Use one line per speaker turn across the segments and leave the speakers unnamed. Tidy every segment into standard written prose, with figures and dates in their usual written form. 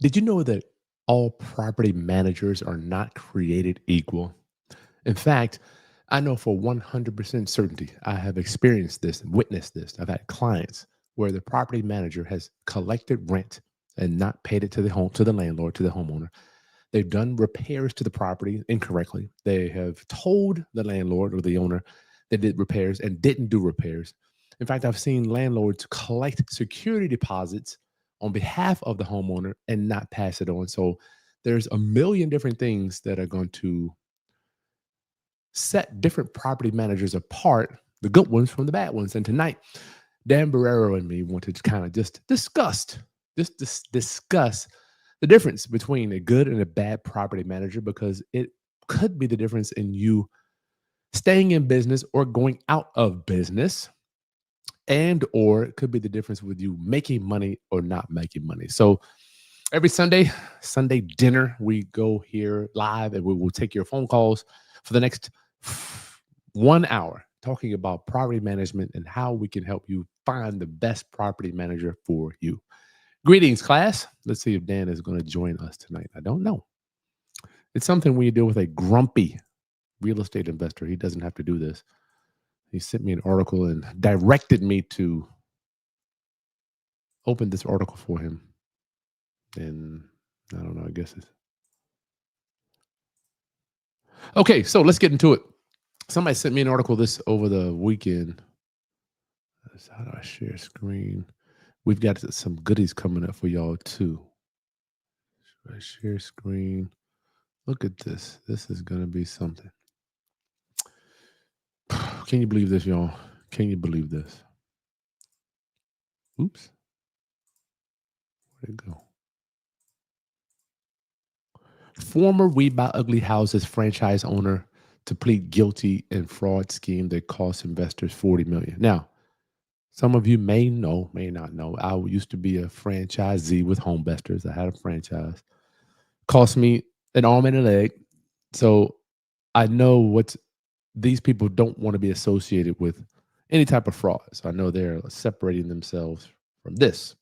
Did you know that all property managers are not created equal? In fact, I know for 100% certainty, I have experienced this and witnessed this. I've had clients where the property manager has collected rent and not paid it to the landlord, to the homeowner. They've done repairs to the property incorrectly. They have told the landlord or the owner they did repairs and didn't do repairs. In fact, I've seen landlords collect security deposits on behalf of the homeowner and not pass it on. So there's a million different things that are going to set different property managers apart, the good ones from the bad ones. And tonight, Dan Borrero and me wanted to kind of discuss the difference between a good and a bad property manager, because it could be the difference in you staying in business or going out of business, and or it could be the difference with you making money or not making money. So every Sunday dinner, we go here live and we will take your phone calls for the next 1 hour talking about property management and how we can help you find the best property manager for you. Greetings, class. Let's see if Dan is going to join us tonight. I don't know. It's something when you deal with a grumpy real estate investor, he doesn't have to do this. He sent me an article and directed me to open this article for him. And I don't know, I guess it's okay. So let's get into it. Somebody sent me an article this over the weekend. How do I share screen? We've got some goodies coming up for y'all too. Should I share screen? Look at this. This is going to be something. Can you believe this, y'all? Can you believe this? Oops. Where'd it go? Former We Buy Ugly Houses franchise owner to plead guilty in fraud scheme that cost investors $40 million. Now, some of you may know, may not know, I used to be a franchisee with Homebesters. I had a franchise. Cost me an arm and a leg. So I know what these people don't want to be associated with any type of fraud. So I know they're separating themselves from this.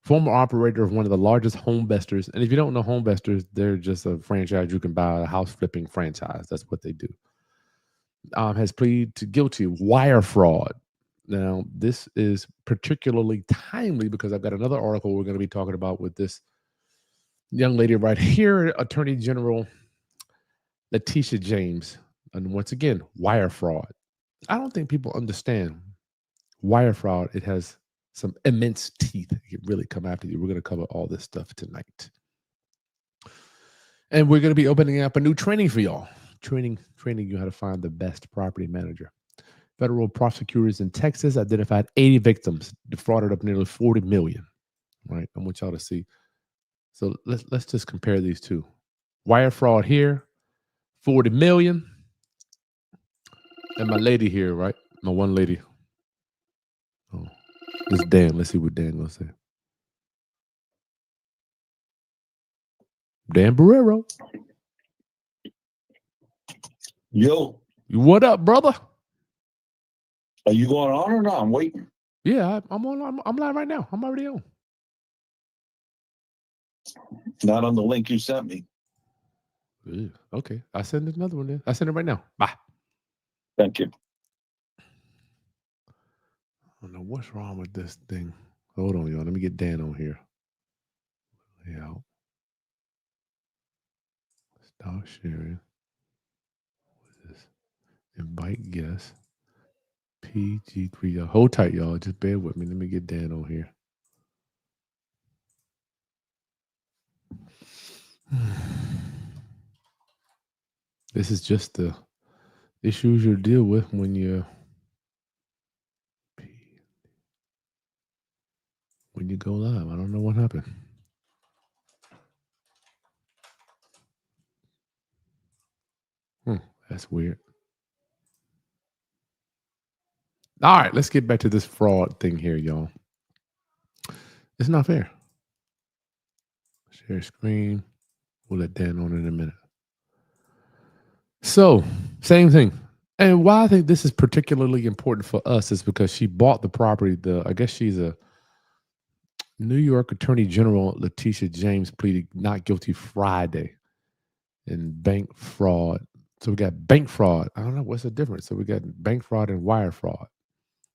Former operator of one of the largest Homebesters. And if you don't know Homebesters, they're just a franchise you can buy, a house flipping franchise. That's what they do. Has pleaded guilty of wire fraud. Now, this is particularly timely because I've got another article we're going to be talking about with this young lady right here, Attorney General Letitia James. And once again, wire fraud. I don't think people understand wire fraud. It has some immense teeth. It can really come after you. We're going to cover all this stuff tonight. And we're going to be opening up a new training for y'all. Training you how to find the best property manager. Federal prosecutors in Texas identified 80 victims, defrauded up nearly $40 million. Right? I want y'all to see. So let's just compare these two. Wire fraud here, $40 million. And my lady here, right? My one lady. Oh, this Dan. Let's see what Dan gonna say. Dan Borrero.
Yo.
What up, brother?
Are you going on or not? I'm waiting.
Yeah, I'm on. I'm live right now. I'm already on.
Not on the link you sent me.
Ew, okay, I send another one then. I send it right now. Bye.
Thank you.
I don't know what's wrong with this thing. Hold on, y'all. Let me get Dan on here. Yeah. Stop sharing. What is this? Invite guests. PG3. Y'all. Hold tight, y'all. Just bear with me. Let me get Dan on here. This is just the issues you deal with when you go live. I don't know what happened. That's weird. All right, let's get back to this fraud thing here, y'all. It's not fair. Share screen. We'll let Dan on in a minute. So, same thing. And why I think this is particularly important for us is because she bought the property. I guess she's a New York Attorney General Letitia James pleaded not guilty Friday in bank fraud. So we got bank fraud. I don't know what's the difference. So we got bank fraud and wire fraud.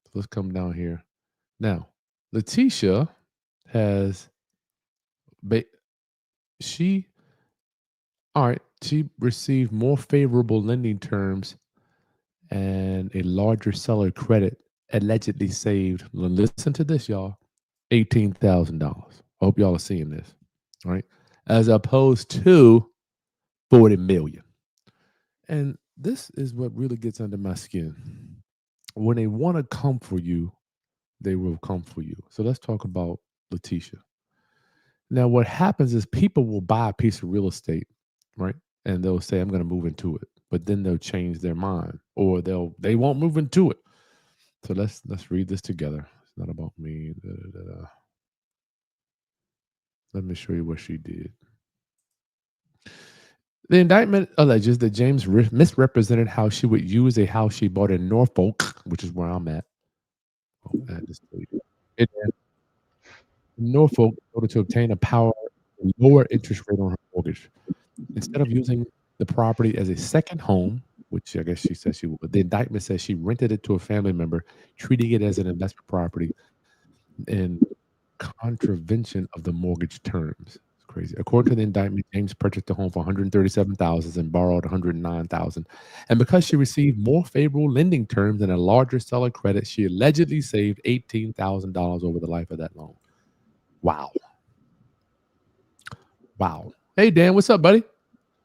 So let's come down here. Now, Letitia has ba- she all right, she received more favorable lending terms and a larger seller credit allegedly saved. Listen to this, y'all. $18,000. I hope y'all are seeing this. All right. As opposed to 40 million. And this is what really gets under my skin. When they want to come for you, they will come for you. So let's talk about Letitia. Now, what happens is people will buy a piece of real estate, right? And they'll say, I'm going to move into it. But then they'll change their mind or they won't move into it. So let's read this together. It's not about me. Da, da, da, da. Let me show you what she did. The indictment alleges that James misrepresented how she would use a house she bought in Norfolk, which is where I'm at. Oh, I had to tell you. In Norfolk, in order to obtain a lower interest rate on her mortgage. Instead of using the property as a second home, which I guess she said she would, the indictment says she rented it to a family member, treating it as an investment property in contravention of the mortgage terms. It's crazy. According to the indictment, James purchased the home for $137,000 and borrowed $109,000. And because she received more favorable lending terms and a larger seller credit, she allegedly saved $18,000 over the life of that loan. Wow. Wow. Hey, Dan, what's up, buddy?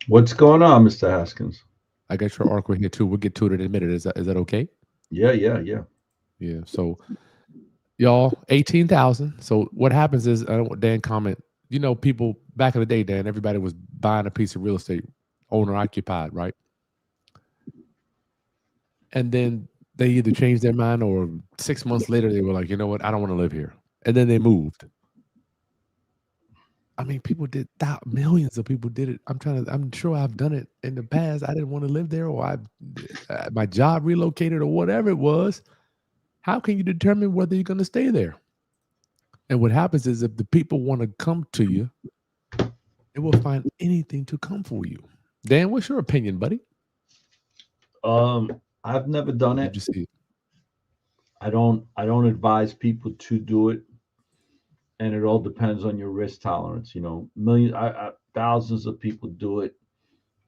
What's going on, Mr. Haskins?
I got your article here too. We'll get to it in a minute. Is that okay?
Yeah.
Yeah. So y'all, 18,000. So what happens is, I don't want Dan comment. You know, people back in the day, Dan, everybody was buying a piece of real estate, owner occupied, right? And then they either changed their mind or 6 months later they were like, you know what, I don't want to live here. And then they moved. I mean, people did that. Millions of people did it. I'm sure I've done it in the past. I didn't want to live there, or my job relocated, or whatever it was. How can you determine whether you're going to stay there? And what happens is, if the people want to come to you, they will find anything to come for you. Dan, what's your opinion, buddy?
I've never done
Did
it.
you see it?
I don't advise people to do it, and it all depends on your risk tolerance. You know, thousands of people do it.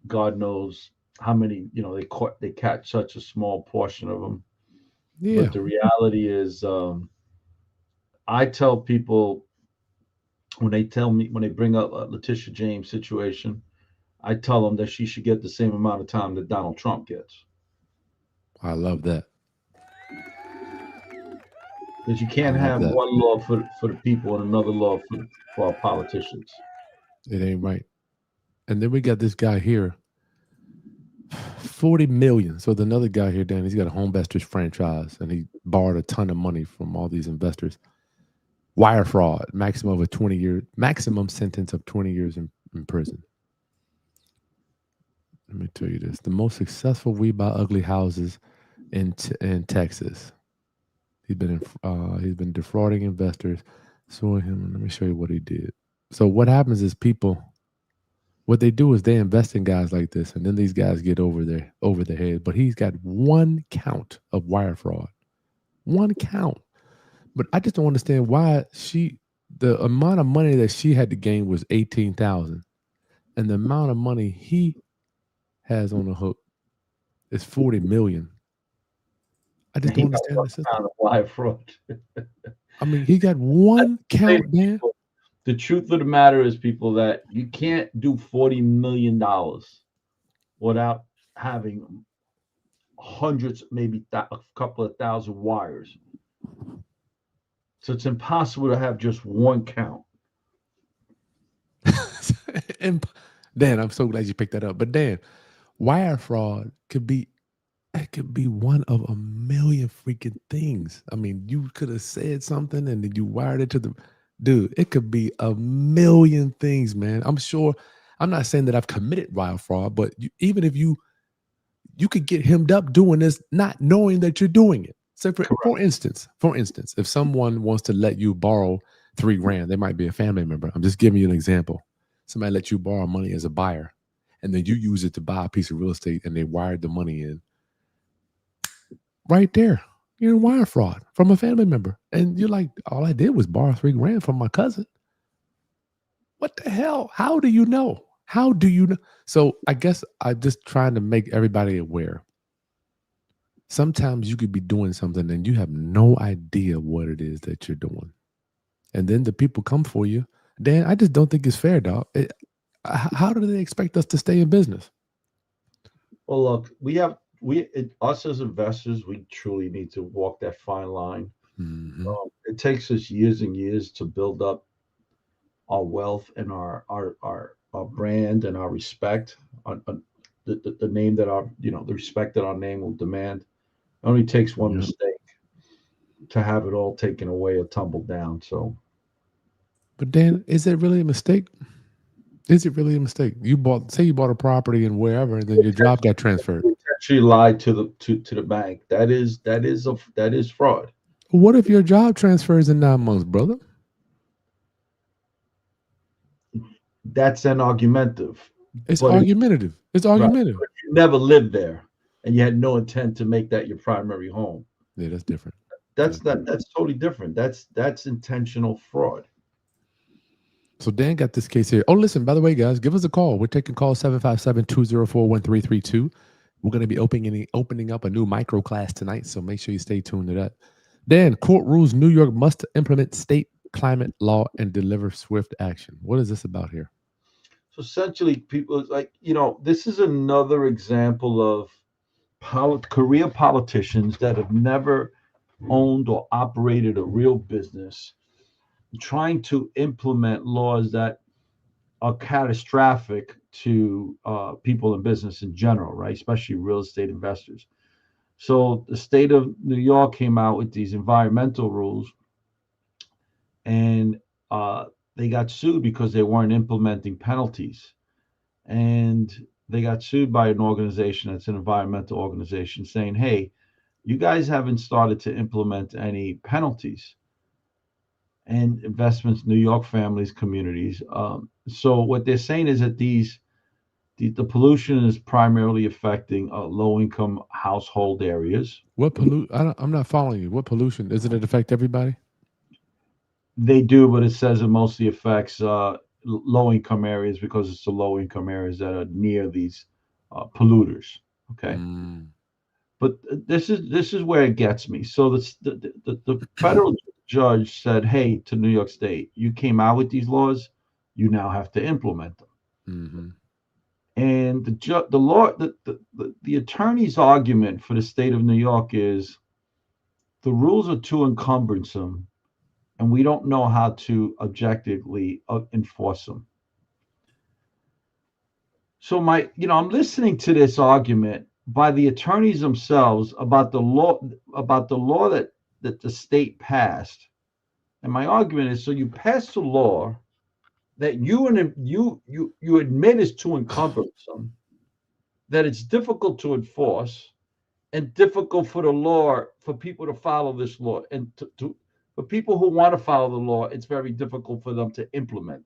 God knows how many. You know, they catch such a small portion of them.
Yeah.
But the reality is, I tell people when they bring up a Letitia James situation, I tell them that she should get the same amount of time that Donald Trump gets.
I love that.
Because you
I
can't
love
have
that.
one law for the people and another law for our politicians.
It ain't right. And then we got this guy here, 40 million. So the another guy here, Dan, he's got a home investors franchise and he borrowed a ton of money from all these investors. Wire fraud, maximum sentence of 20 years in prison. Let me tell you this. The most successful We Buy Ugly houses in Texas. He's been defrauding investors, suing him. Let me show you what he did. So what happens is what they do is they invest in guys like this, and then these guys get over their head. But he's got one count of wire fraud. One count. But I just don't understand why the amount of money that she had to gain was 18,000. And the amount of money he has on the hook is 40 million. I just don't
He got
understand
one
the system.
count of wire fraud.
I mean, he got one count, man.
The truth of the matter is, people, that you can't do $40 million without having hundreds, maybe a couple of thousand wires. So it's impossible to have just one count.
And Dan, I'm so glad you picked that up. But Dan, wire fraud could be one of a million freaking things. I mean, you could have said something and then you wired it to the dude. It could be a million things, man. I'm sure. I'm not saying that I've committed wire fraud, but even if you could get hemmed up doing this, not knowing that you're doing it. So for instance, if someone wants to let you borrow $3,000. They might be a family member. I'm just giving you an example. Somebody let you borrow money as a buyer, and then you use it to buy a piece of real estate, and they wired the money in. Right there, you're in wire fraud from a family member, and you're like, all I did was borrow $3,000 from my cousin. What the hell? How do you know? How do you know? So I guess I'm just trying to make everybody aware. Sometimes you could be doing something and you have no idea what it is that you're doing. And then the people come for you. Dan, I just don't think it's fair, dog. How do they expect us to stay in business?
Well, look, us as investors, we truly need to walk that fine line.
Mhm.
It takes us years and years to build up our wealth and our brand and our respect on the name that the respect that our name will demand. It only takes one
Yep.
mistake to have it all taken away or tumbled down. So,
But Dan, is it really a mistake? Is it really a mistake? You bought a property in wherever, and then your job got transferred.
actually lied to the bank. That is fraud.
What if your job transfers in 9 months, brother?
That's an argumentative.
It's
But
argumentative. It's argumentative.
If you never lived there and you had no intent to make that your primary home,
Yeah, that's different.
that's totally different. That's intentional fraud.
So Dan got this case here. Oh, listen, by the way, guys, give us a call. We're taking call 757-204-1332. We're going to be opening up a new micro class tonight, so make sure you stay tuned to that. Dan, court rules New York must implement state climate law and deliver swift action. What is this about here?
So essentially, people this is another example of career politicians that have never owned or operated a real business, trying to implement laws that are catastrophic to people in business in general, right? Especially real estate investors. So the state of New York came out with these environmental rules, and they got sued because they weren't implementing penalties. And they got sued by an organization that's an environmental organization saying, hey, you guys haven't started to implement any penalties and investments, New York families, communities. So what they're saying is that the pollution is primarily affecting low-income household areas.
What I'm not following you. What pollution? Doesn't it affect everybody?
They do, but it says it mostly affects low-income areas because it's the low-income areas that are near these polluters. Okay. But this is where it gets me. So the federal judge said, "Hey, to New York State, you came out with these laws, you now have to implement them."
Mm-hmm.
And the attorney's argument for the state of New York is the rules are too encumbersome, and we don't know how to objectively enforce them. So I'm listening to this argument by the attorneys themselves about the law that the state passed. And my argument is, so you passed a law that you admit is too encumbersome, that it's difficult to enforce, and difficult for people to follow this law, and for people who want to follow the law, it's very difficult for them to implement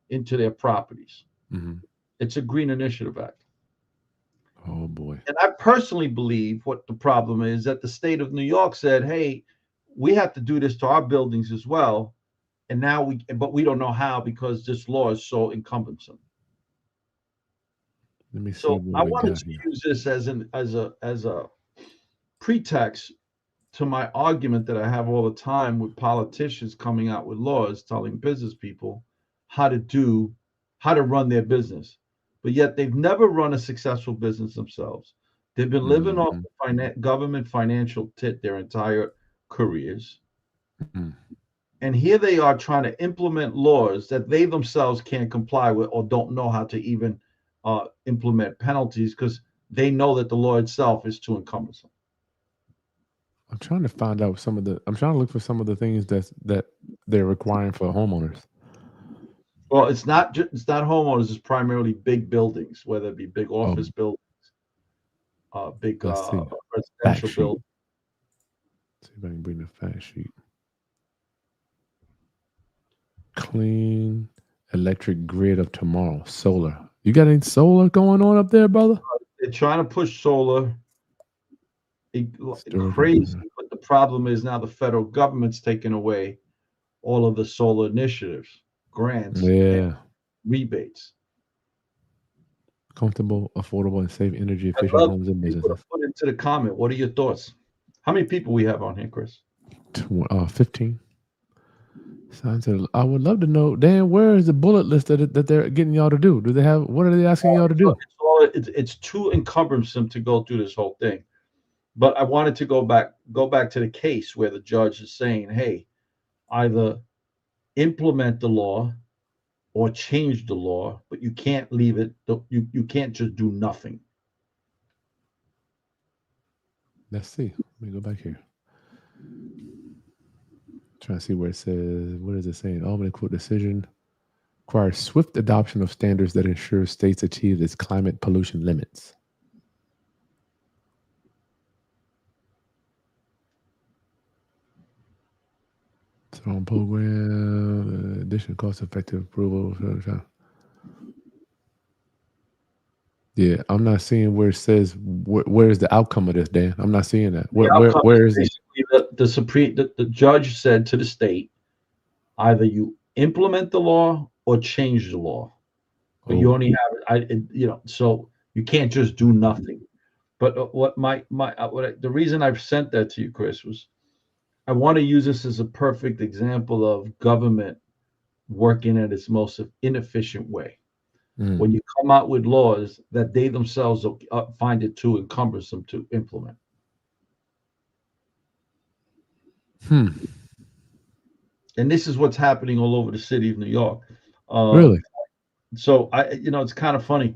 into their properties.
Mm-hmm.
It's a Green Initiative Act.
Oh boy.
And I personally believe what the problem is, that the state of New York said, hey, we have to do this to our buildings as well. And now but we don't know how because this law is so encumbersome.
Let me see
So
what
I
we
wanted
got
to
here.
use this as a pretext to my argument that I have all the time with politicians coming out with laws telling business people how to run their business. But yet they've never run a successful business themselves. They've been living off the government financial tit their entire careers.
Mm-hmm.
And here they are trying to implement laws that they themselves can't comply with or don't know how to even implement penalties because they know that the law itself is too encumbersome.
I'm trying to find out I'm trying to look for some of the things that they're requiring for homeowners.
Well, it's not homeowners. It's primarily big buildings, whether it be big office buildings, big residential buildings.
See if I can bring the fact sheet. clean electric grid of tomorrow. Solar. You got any solar going on up there, brother?
They're trying to push solar
Storage
crazy,
of-
but the problem is now the federal government's taking away all of the solar initiatives, grants, and
Yeah.
rebates.
Comfortable, affordable, and safe energy
I'd
efficient
love
homes and
people to
businesses.
put into the comment. What are your thoughts? How many people we have on here, Chris?
15. I would love to know, Dan, where is the bullet list that they're getting y'all to do? Do they have, what are they asking y'all to do?
It's too encumbersome to go through this whole thing. But I wanted to go back to the case where the judge is saying, hey, either implement the law or change the law, but you can't leave it. You can't just do nothing.
Let's see. Let me go back here. Trying to see where it says, what is it saying? Albany Court decision requires swift adoption of standards that ensure states achieve its climate pollution limits. Strong program, additional cost-effective approval. Yeah, I'm not seeing where it says where's the outcome of this, Dan. I'm not seeing that. Where is it?
The judge said to the state, either you implement the law or change the law, but you only have so you can't just do nothing. But the reason I've sent that to you, Chris, was I want to use this as a perfect example of government working at its most inefficient way. When you come out with laws that they themselves find it too cumbersome to implement. And this is what's happening all over the city of New York.
Really?
So it's kind of funny.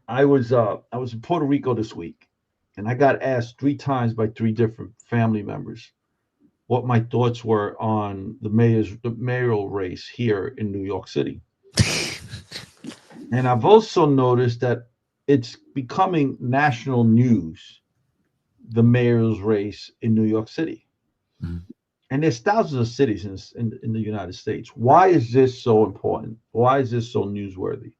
I was in Puerto Rico this week, and I got asked 3 times by 3 different family members what my thoughts were on the mayoral race here in New York City. And I've also noticed that it's becoming national news, the mayor's race in New York City. And there's thousands of cities in the United States. Why is this so important? Why is this so newsworthy?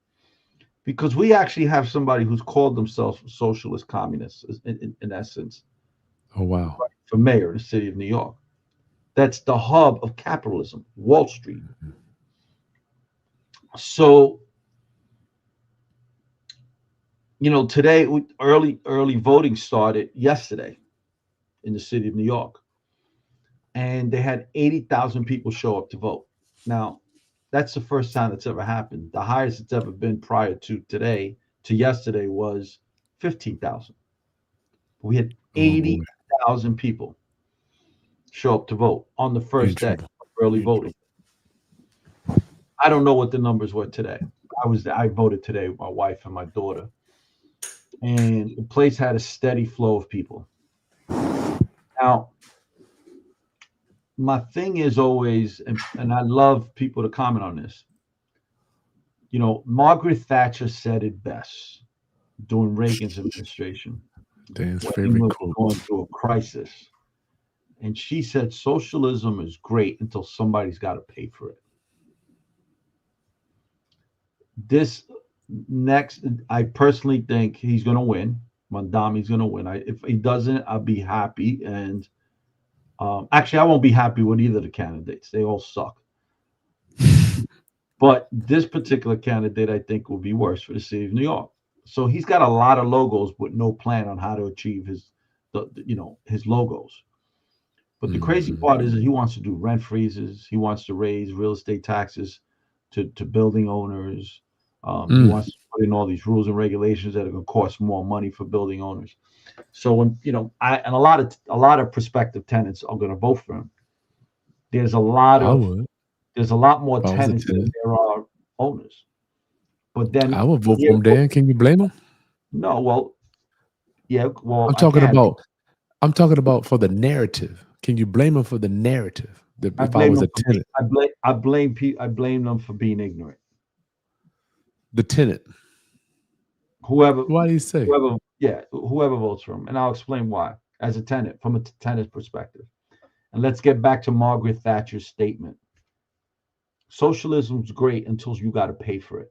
Because we actually have somebody who's called themselves socialist communists in essence.
Oh, wow.
For mayor of the city of New York. That's the hub of capitalism, Wall Street. So, today, early voting started yesterday in the city of New York. And they had 80,000 people show up to vote. Now, that's the first time that's ever happened. The highest it's ever been prior to yesterday was 15,000. We had 80,000 people show up to vote on the first day of early voting. I don't know what the numbers were today. I voted today with my wife and my daughter. And the place had a steady flow of people. Now, my thing is always, and I love people to comment on this, Margaret Thatcher said it best during Reagan's administration.
Dan's
when
favorite
England was
quote.
going through a crisis. And she said, socialism is great until somebody's got to pay for it. This next, I personally think he's going to win. Mondami's going to win. If he doesn't, I'll be happy. And actually, I won't be happy with either of the candidates. They all suck. But this particular candidate, I think, will be worse for the city of New York. So he's got a lot of logos, but no plan on how to achieve his logos. But the crazy part is that he wants to do rent freezes. He wants to raise real estate taxes to building owners. He wants to put in all these rules and regulations that are going to cost more money for building owners. So when a lot of prospective tenants are going to vote for him. There's a lot more tenants than there are owners. But then
I would vote for him, Dan. Can you blame him?
No, well, yeah, well,
I'm talking about for the narrative. Can you blame him for the narrative? If I was a tenant,
I blame them for being ignorant.
The tenant.
Whoever.
Why do you say?
Whoever votes for him, and I'll explain why. As a tenant, from a tenant's perspective, and let's get back to Margaret Thatcher's statement. Socialism's great until you got to pay for it,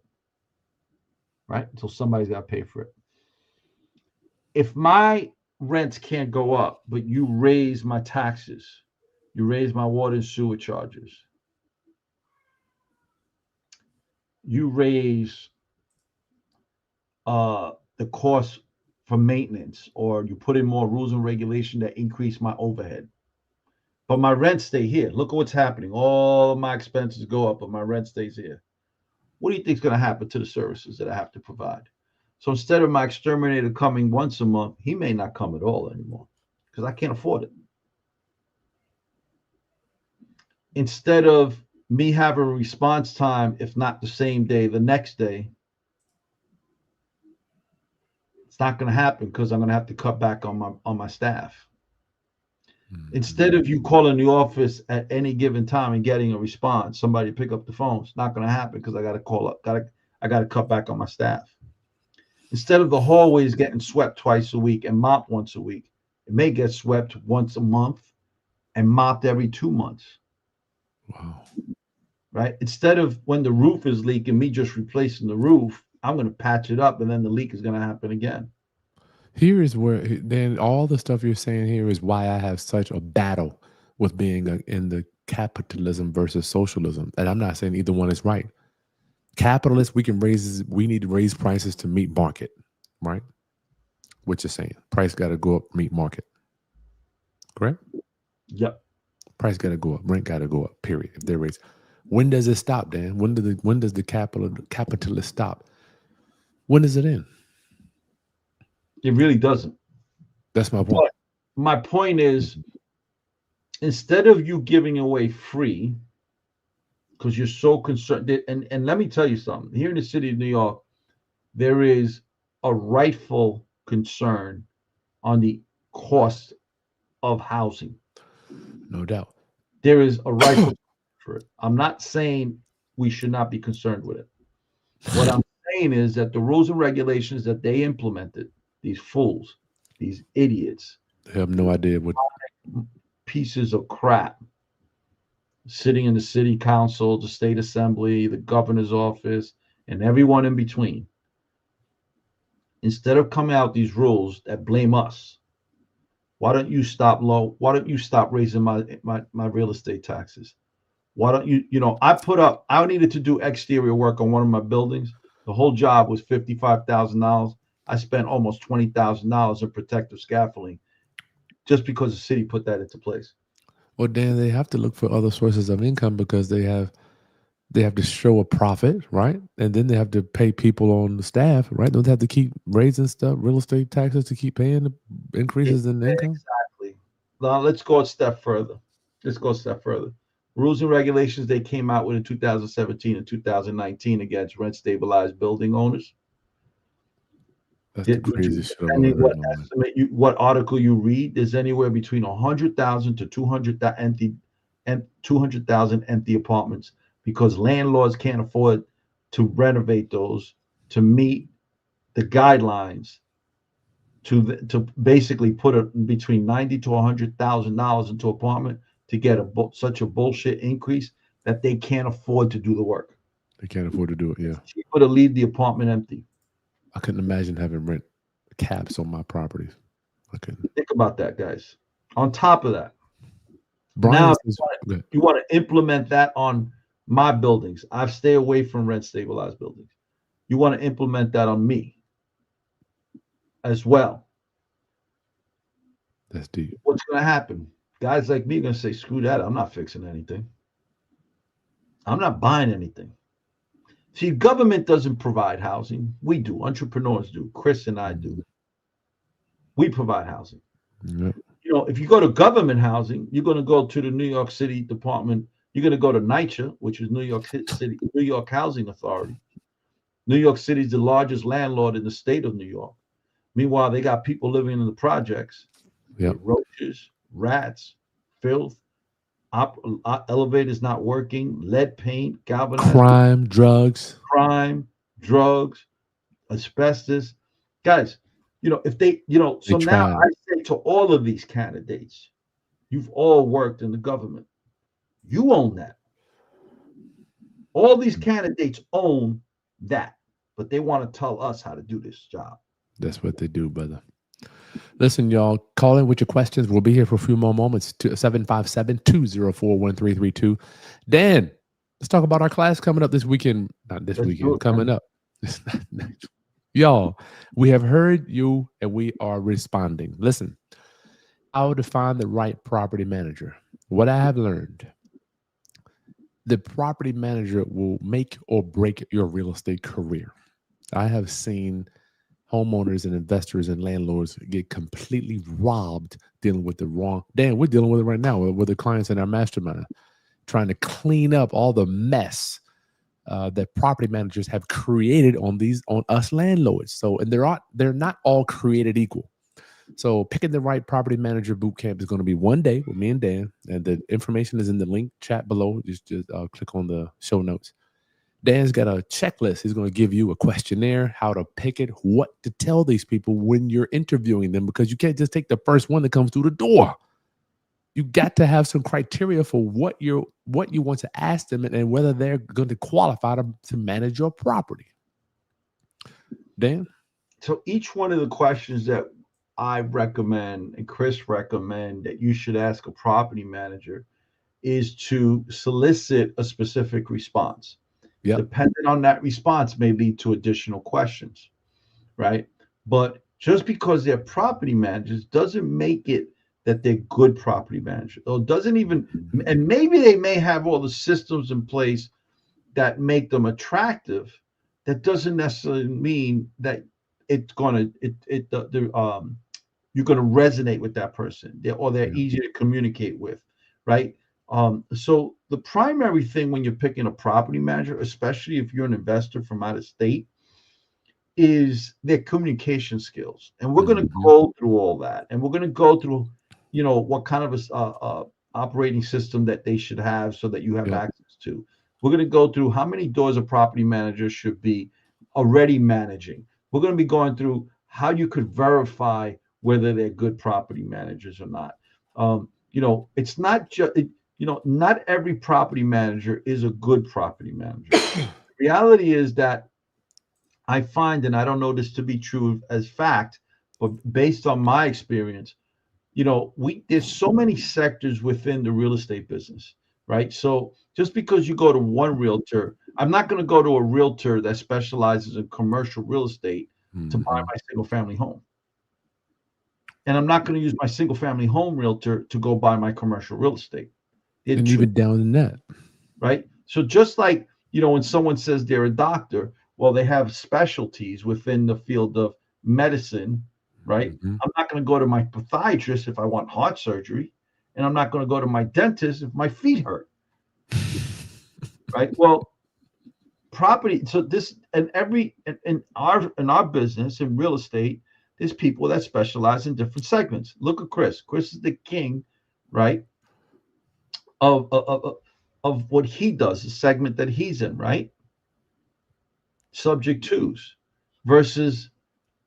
right? Until somebody's got to pay for it. If my rents can't go up, but you raise my taxes, you raise my water and sewer charges, you raise the cost for maintenance, or you put in more rules and regulation that increase my overhead, but my rent stay here. Look at what's happening. All of my expenses go up, but my rent stays here. What do you think is going to happen to the services that I have to provide? So instead of my exterminator coming once a month, he may not come at all anymore because I can't afford it. Instead of me having a response time, if not the same day, the next day, it's not going to happen because I'm going to have to cut back on my staff. Instead of you calling the office at any given time and getting a response, somebody pick up the phone. It's not going to happen because I got to call up. I got to cut back on my staff. Instead of the hallways getting swept twice a week and mopped once a week, it may get swept once a month and mopped every 2 months.
Wow.
Right? Instead of when the roof is leaking, me just replacing the roof, I'm going to patch it up and then the leak is going to happen again.
Here is where then all the stuff you're saying here is why I have such a battle with being in the capitalism versus socialism. And I'm not saying either one is right. Capitalists, we need to raise prices to meet market, right? What you're saying, price got to go up, meet market. Correct?
Yep.
Price got to go up, rent got to go up. Period. If they raise, when does it stop, Dan? When does the capitalist stop? When does it end?
It really doesn't.
That's my point.
But my point is, instead of you giving away free, because you're so concerned, and let me tell you something. Here in the city of New York, there is a rightful concern on the cost of housing.
No doubt.
There is a rightful for it. I'm not saying we should not be concerned with it. What I'm saying is that the rules and regulations that they implemented, these fools, these idiots,
They have no idea what
pieces of crap sitting in the city council, the state assembly, the governor's office, and everyone in between. Instead of coming out these rules that blame us, why don't you stop raising my real estate taxes? Why don't I needed to do exterior work on one of my buildings. The whole job was $55,000. I spent almost $20,000 in protective scaffolding just because the city put that into place.
Well, then they have to look for other sources of income because they have to show a profit, right? And then they have to pay people on the staff, right? Don't they have to keep raising stuff, real estate taxes to keep paying the increases in income?
Exactly. Now let's go a step further. Rules and regulations they came out with in 2017 and 2019 against rent stabilized building owners.
That's the craziest shit I've ever heard.
What article you read? There's anywhere between 100,000 to 200,000 empty apartments because landlords can't afford to renovate those to meet the guidelines to basically put between $90,000 to $100,000 into an apartment to get such a bullshit increase that they can't afford to do the work.
They can't afford to do it. Yeah,
it's cheaper to leave the apartment empty.
I couldn't imagine having rent caps on my properties. I couldn't.
Think about that, guys. On top of that,
Brian
now you want to implement that on my buildings. I stay away from rent stabilized buildings. You want to implement that on me as well.
That's deep.
What's going to happen? Guys like me are going to say, screw that. I'm not fixing anything. I'm not buying anything. See, government doesn't provide housing. We do. Entrepreneurs do. Chris and I do. We provide housing.
Yep.
If you go to government housing, you're going to go to the New York City Department. You're going to go to NYCHA, which is New York City, New York Housing Authority. New York City is the largest landlord in the state of New York. Meanwhile, they got people living in the projects.
Yep.
Roaches, rats, filth, elevators not working, lead paint, galvanized
crime, drugs,
asbestos. Guys, if they, so now I say to all of these candidates, you've all worked in the government. You own that. All these candidates own that, but they want to tell us how to do this job.
That's what they do, brother. Listen, y'all, call in with your questions. We'll be here for a few more moments. 757-204-1332. Dan, let's talk about our class coming up this weekend. Not this
Let's do
weekend,
it,
coming
man.
up. Y'all, we have heard you and we are responding. Listen, how to find the right property manager. What I have learned, the property manager will make or break your real estate career. I have seen homeowners and investors and landlords get completely robbed dealing with the wrong. Dan, we're dealing with it right now with the clients in our mastermind, trying to clean up all the mess that property managers have created on us landlords. So, and they're not all created equal. So, picking the right property manager boot camp is going to be one day with me and Dan, and the information is in the link chat below. Just click on the show notes. Dan's got a checklist. He's going to give you a questionnaire, how to pick it, what to tell these people when you're interviewing them, because you can't just take the first one that comes through the door. You got to have some criteria for what you want to ask them and whether they're going to qualify to manage your property. Dan?
So each one of the questions that I recommend and Chris recommend that you should ask a property manager is to solicit a specific response.
Yep.
Depending on that response may lead to additional questions, right? But just because they're property managers doesn't make it that they're good property managers. Or doesn't even, and maybe they may have all the systems in place that make them attractive. That doesn't necessarily mean that it's gonna you're gonna resonate with that person, or they're easy to communicate with, right? So the primary thing when you're picking a property manager, especially if you're an investor from out of state, is their communication skills. And we're going to go through all that, and we're going to go through, what kind of a operating system that they should have so that you have access to. We're going to go through how many doors a property manager should be already managing. We're going to be going through how you could verify whether they're good property managers or not. It's not just, not every property manager is a good property manager. The reality is that I find, and I don't know this to be true as fact, but based on my experience, there's so many sectors within the real estate business, right? So just because you go to one realtor, I'm not going to go to a realtor that specializes in commercial real estate to buy my single family home. And I'm not going to use my single family home realtor to go buy my commercial real estate.
And even down in that.
Right. So just like, when someone says they're a doctor, well, they have specialties within the field of medicine, right? I'm not going to go to my podiatrist if I want heart surgery, and I'm not going to go to my dentist if my feet hurt. Right. Well, property. So this, and in our business in real estate, there's people that specialize in different segments. Look at Chris. Chris is the king, right? Of what he does, the segment that he's in, right? Subject twos versus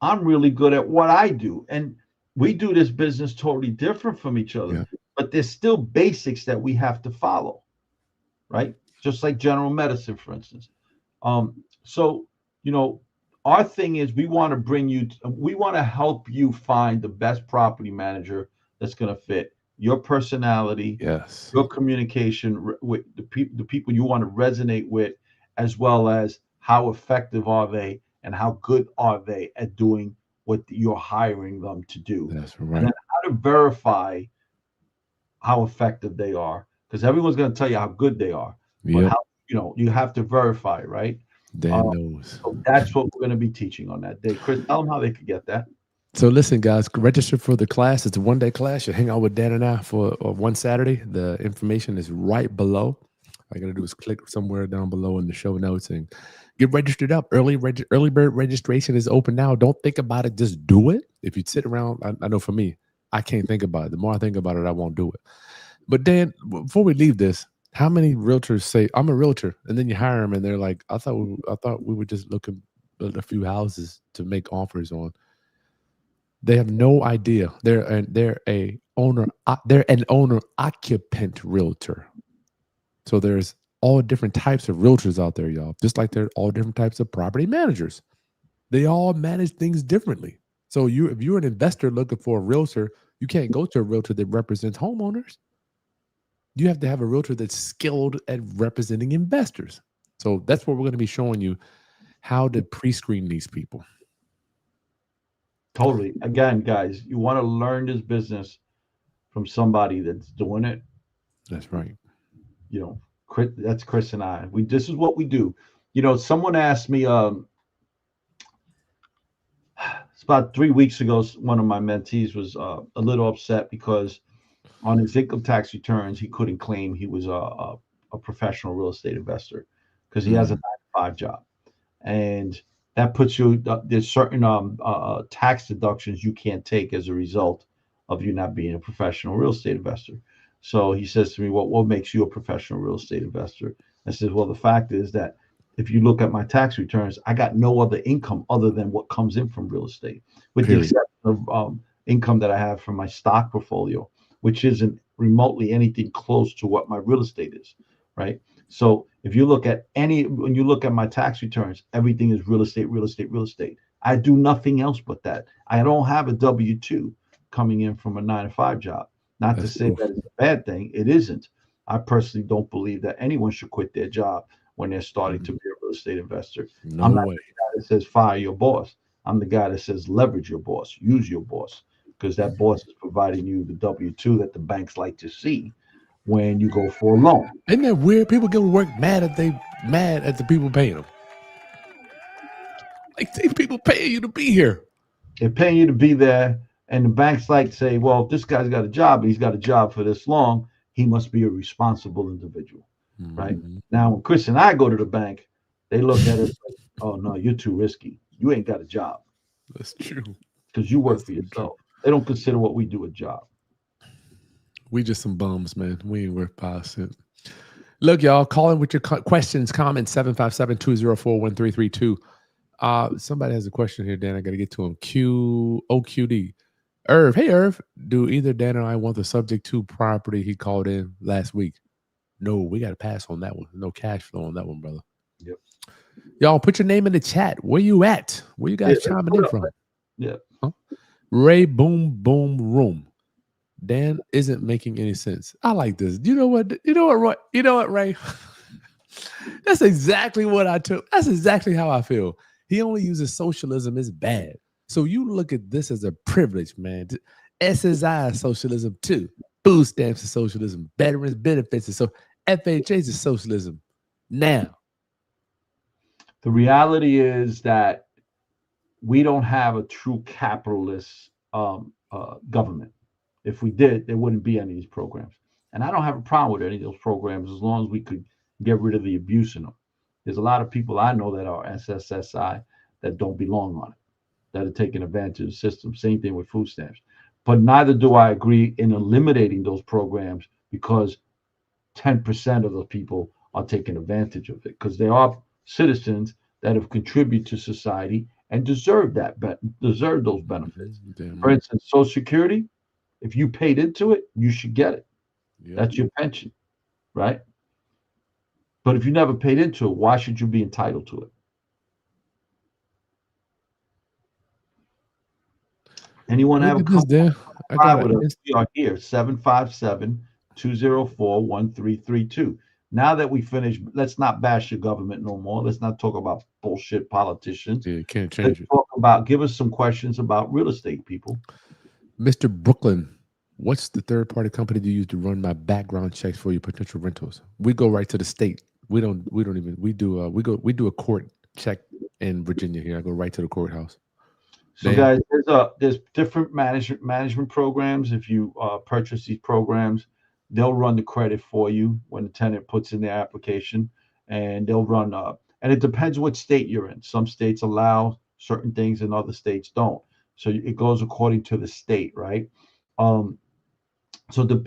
I'm really good at what I do. And we do this business totally different from each other, but there's still basics that we have to follow, right? Just like general medicine, for instance. So, our thing is we want to help you find the best property manager that's going to fit your personality, your communication with the people you want to resonate with, as well as how effective are they and how good are they at doing what you're hiring them to do.
That's right.
And then how to verify how effective they are, because everyone's going to tell you how good they are, but how, you have to verify, right?
Dan knows.
So that's what we're going to be teaching on that day. Chris, tell them how they could get that.
So listen, guys, register for the class. It's a one-day class. You hang out with Dan and I for one Saturday. The information is right below. All you got to do is click somewhere down below in the show notes and get registered up. Early bird registration is open now. Don't think about it. Just do it. If you sit around, I know for me, I can't think about it. The more I think about it, I won't do it. But Dan, before we leave this, how many realtors say, I'm a realtor, and then you hire them and they're like, I thought we were just looking at a few houses to make offers on. They have no idea. They're an owner occupant realtor. So there's all different types of realtors out there, y'all. Just like there are all different types of property managers. They all manage things differently. So if you're an investor looking for a realtor, you can't go to a realtor that represents homeowners. You have to have a realtor that's skilled at representing investors. So that's what we're going to be showing you, how to pre-screen these people.
Totally. Again, guys, you want to learn this business from somebody that's doing it.
That's right.
You know, that's Kris and I. This is what we do. Someone asked me, it's about 3 weeks ago, one of my mentees was a little upset because on his income tax returns, he couldn't claim he was a professional real estate investor because he has a 9-to-5 job. And that puts you, there's certain tax deductions you can't take as a result of you not being a professional real estate investor. So he says to me, what makes you a professional real estate investor? I said, well, the fact is that if you look at my tax returns, I got no other income other than what comes in from real estate, with the exception of income that I have from my stock portfolio, which isn't remotely anything close to what my real estate is, right? So if you look at when you look at my tax returns, everything is real estate, real estate, real estate. I do nothing else but that. I don't have a W-2 coming in from a 9-to-5 job. Not to say that it's a bad thing. It isn't. I personally don't believe that anyone should quit their job when they're starting to be a real estate investor. I'm not the guy that says fire your boss. I'm the guy that says leverage your boss, use your boss, because that boss is providing you the W-2 that the banks like to see when you go for a loan.
Isn't that weird? People go to work mad at the people paying them. Like, these people paying you to be here.
They're paying you to be there, and the banks like to say, well, if this guy's got a job and he's got a job for this long, he must be a responsible individual, right? Now, when Kris and I go to the bank, they look at us like, oh, no, you're too risky. You ain't got a job.
That's true.
Because you work for yourself. They don't consider what we do a job.
We just some bums, man. We ain't worth 5 cents. Look, y'all, call in with your questions, comments, 757-204-1332. Somebody has a question here, Dan. I got to get to him. OQD. Irv. Hey, Irv. Do either Dan or I want the subject to property he called in last week? No, we got to pass on that one. No cash flow on that one, brother.
Yep.
Y'all, put your name in the chat. Where you at? Where you guys chiming in from?
Yeah.
Huh? Ray Boom Boom Room. Dan isn't making any sense. I like this. You know what, Roy? You know what, Ray? That's exactly what I took. That's exactly how I feel. He only uses socialism as bad. So you look at this as a privilege, man. SSI is socialism too. Food stamps is socialism. Veterans benefits is so. FHA is socialism. Now,
the reality is that we don't have a true capitalist government. If we did, there wouldn't be any of these programs. And I don't have a problem with any of those programs as long as we could get rid of the abuse in them. There's a lot of people I know that are SSSI that don't belong on it, that are taking advantage of the system. Same thing with food stamps. But neither do I agree in eliminating those programs because 10% of those people are taking advantage of it, because they are citizens that have contributed to society and deserve those benefits. For instance, Social Security, if you paid into it, you should get it. Yep. That's your pension, right? But if you never paid into it, why should you be entitled to it? Anyone have a comment? We are here, 757-204-1332. Now that we finished, let's not bash the government no more. Let's not talk about bullshit politicians.
Yeah, can't change it.
Give us some questions about real estate, people.
Mr. Brooklyn, what's the third-party company you use to run my background checks for your potential rentals? We go right to the state. We do a court check in Virginia here. I go right to the courthouse.
So guys, there's different management programs. If you purchase these programs, they'll run the credit for you when the tenant puts in their application, and they'll run and it depends what state you're in. Some states allow certain things and other states don't. So it goes according to the state, right? So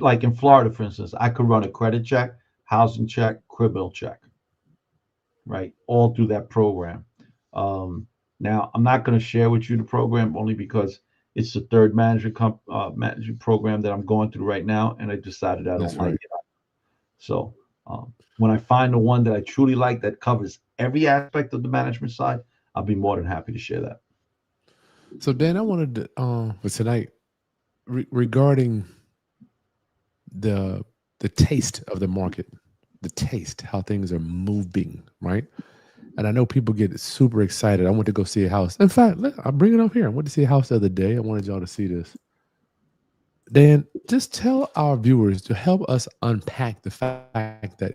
like in Florida, for instance, I could run a credit check, housing check, criminal check, right? All through that program. Now, I'm not going to share with you the program only because it's the third management program that I'm going through right now, and I decided I don't like it. So When I find the one that I truly like that covers every aspect of the management side, I'll be more than happy to share that.
So Dan, I wanted to for tonight regarding the taste of the market, the taste, how things are moving, right? And I know people get super excited. I went to go see a house. In fact, I'll bring it up here. I went to see a house the other day. I wanted y'all to see this. Dan, just tell our viewers to help us unpack the fact that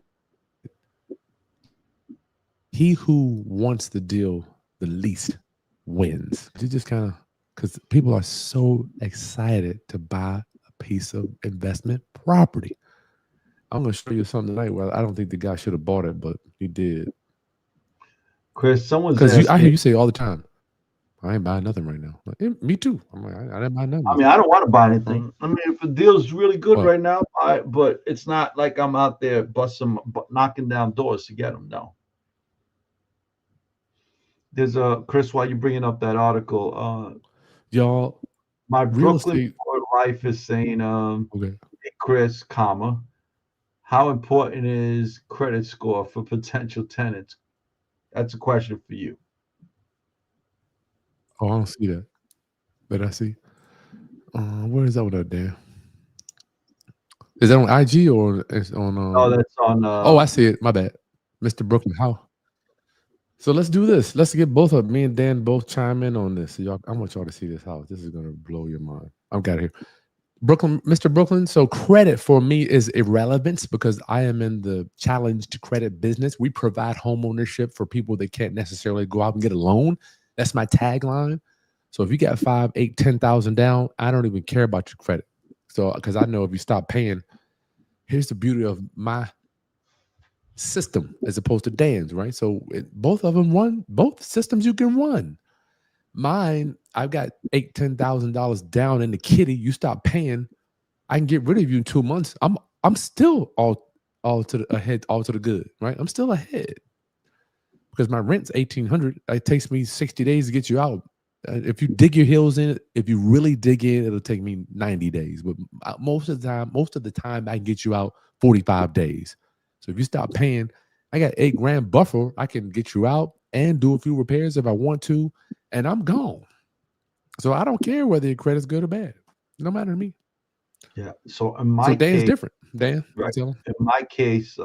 he who wants the deal the least wins. You just kind of, because people are so excited to buy a piece of investment property. I'm going to show you something tonight where I don't think the guy should have bought it, but he did.
Chris, someone's
Because I hear
asking.
you say all the time, I ain't buying nothing right now. Like, me too. I'm like, I didn't buy nothing.
I mean, I don't want to buy anything. I mean, if the deal's really good
What?
right now, but it's not like I'm out there knocking down doors to get them. No. There's a Chris. While you're bringing up that article,
Y'all,
my
real
Brooklyn
estate.
wife is saying,
Okay.
hey, Chris, comma, how important is credit score for potential tenants? That's a question for you.
Oh, I don't see that. But I see. Where is that one up there? Is that on IG or it's on?
Oh, that's on.
Oh, I see it. My bad, Mr. Brooklyn. How? So let's do this. Let's get both of me and Dan both chime in on this. Y'all, I want y'all to see this house. This is gonna blow your mind. I've got it here. Brooklyn, Mr. Brooklyn. So credit for me is irrelevance because I am in the challenged credit business. We provide home ownership for people that can't necessarily go out and get a loan. That's my tagline. So if you got 5, 8, 10,000 down, I don't even care about your credit. So because I know if you stop paying, here's the beauty of my system as opposed to Dan's, right? So both of them run, both systems you can run. Mine, I've got $10,000 down in the kitty. You stop paying, I can get rid of you in 2 months. I'm still all to the ahead, all to the good, right? I'm still ahead because my rent's $1,800. It takes me 60 days to get you out. If you dig your heels in, if you really dig in, it'll take me 90 days. But most of the time, I can get you out 45 days. So if you stop paying, I got $8,000 buffer. I can get you out and do a few repairs if I want to, and I'm gone. So I don't care whether your credit's good or bad. No matter to me.
Yeah. So in my
Dan's
case,
different. Dan,
right,
tell him.
in my case,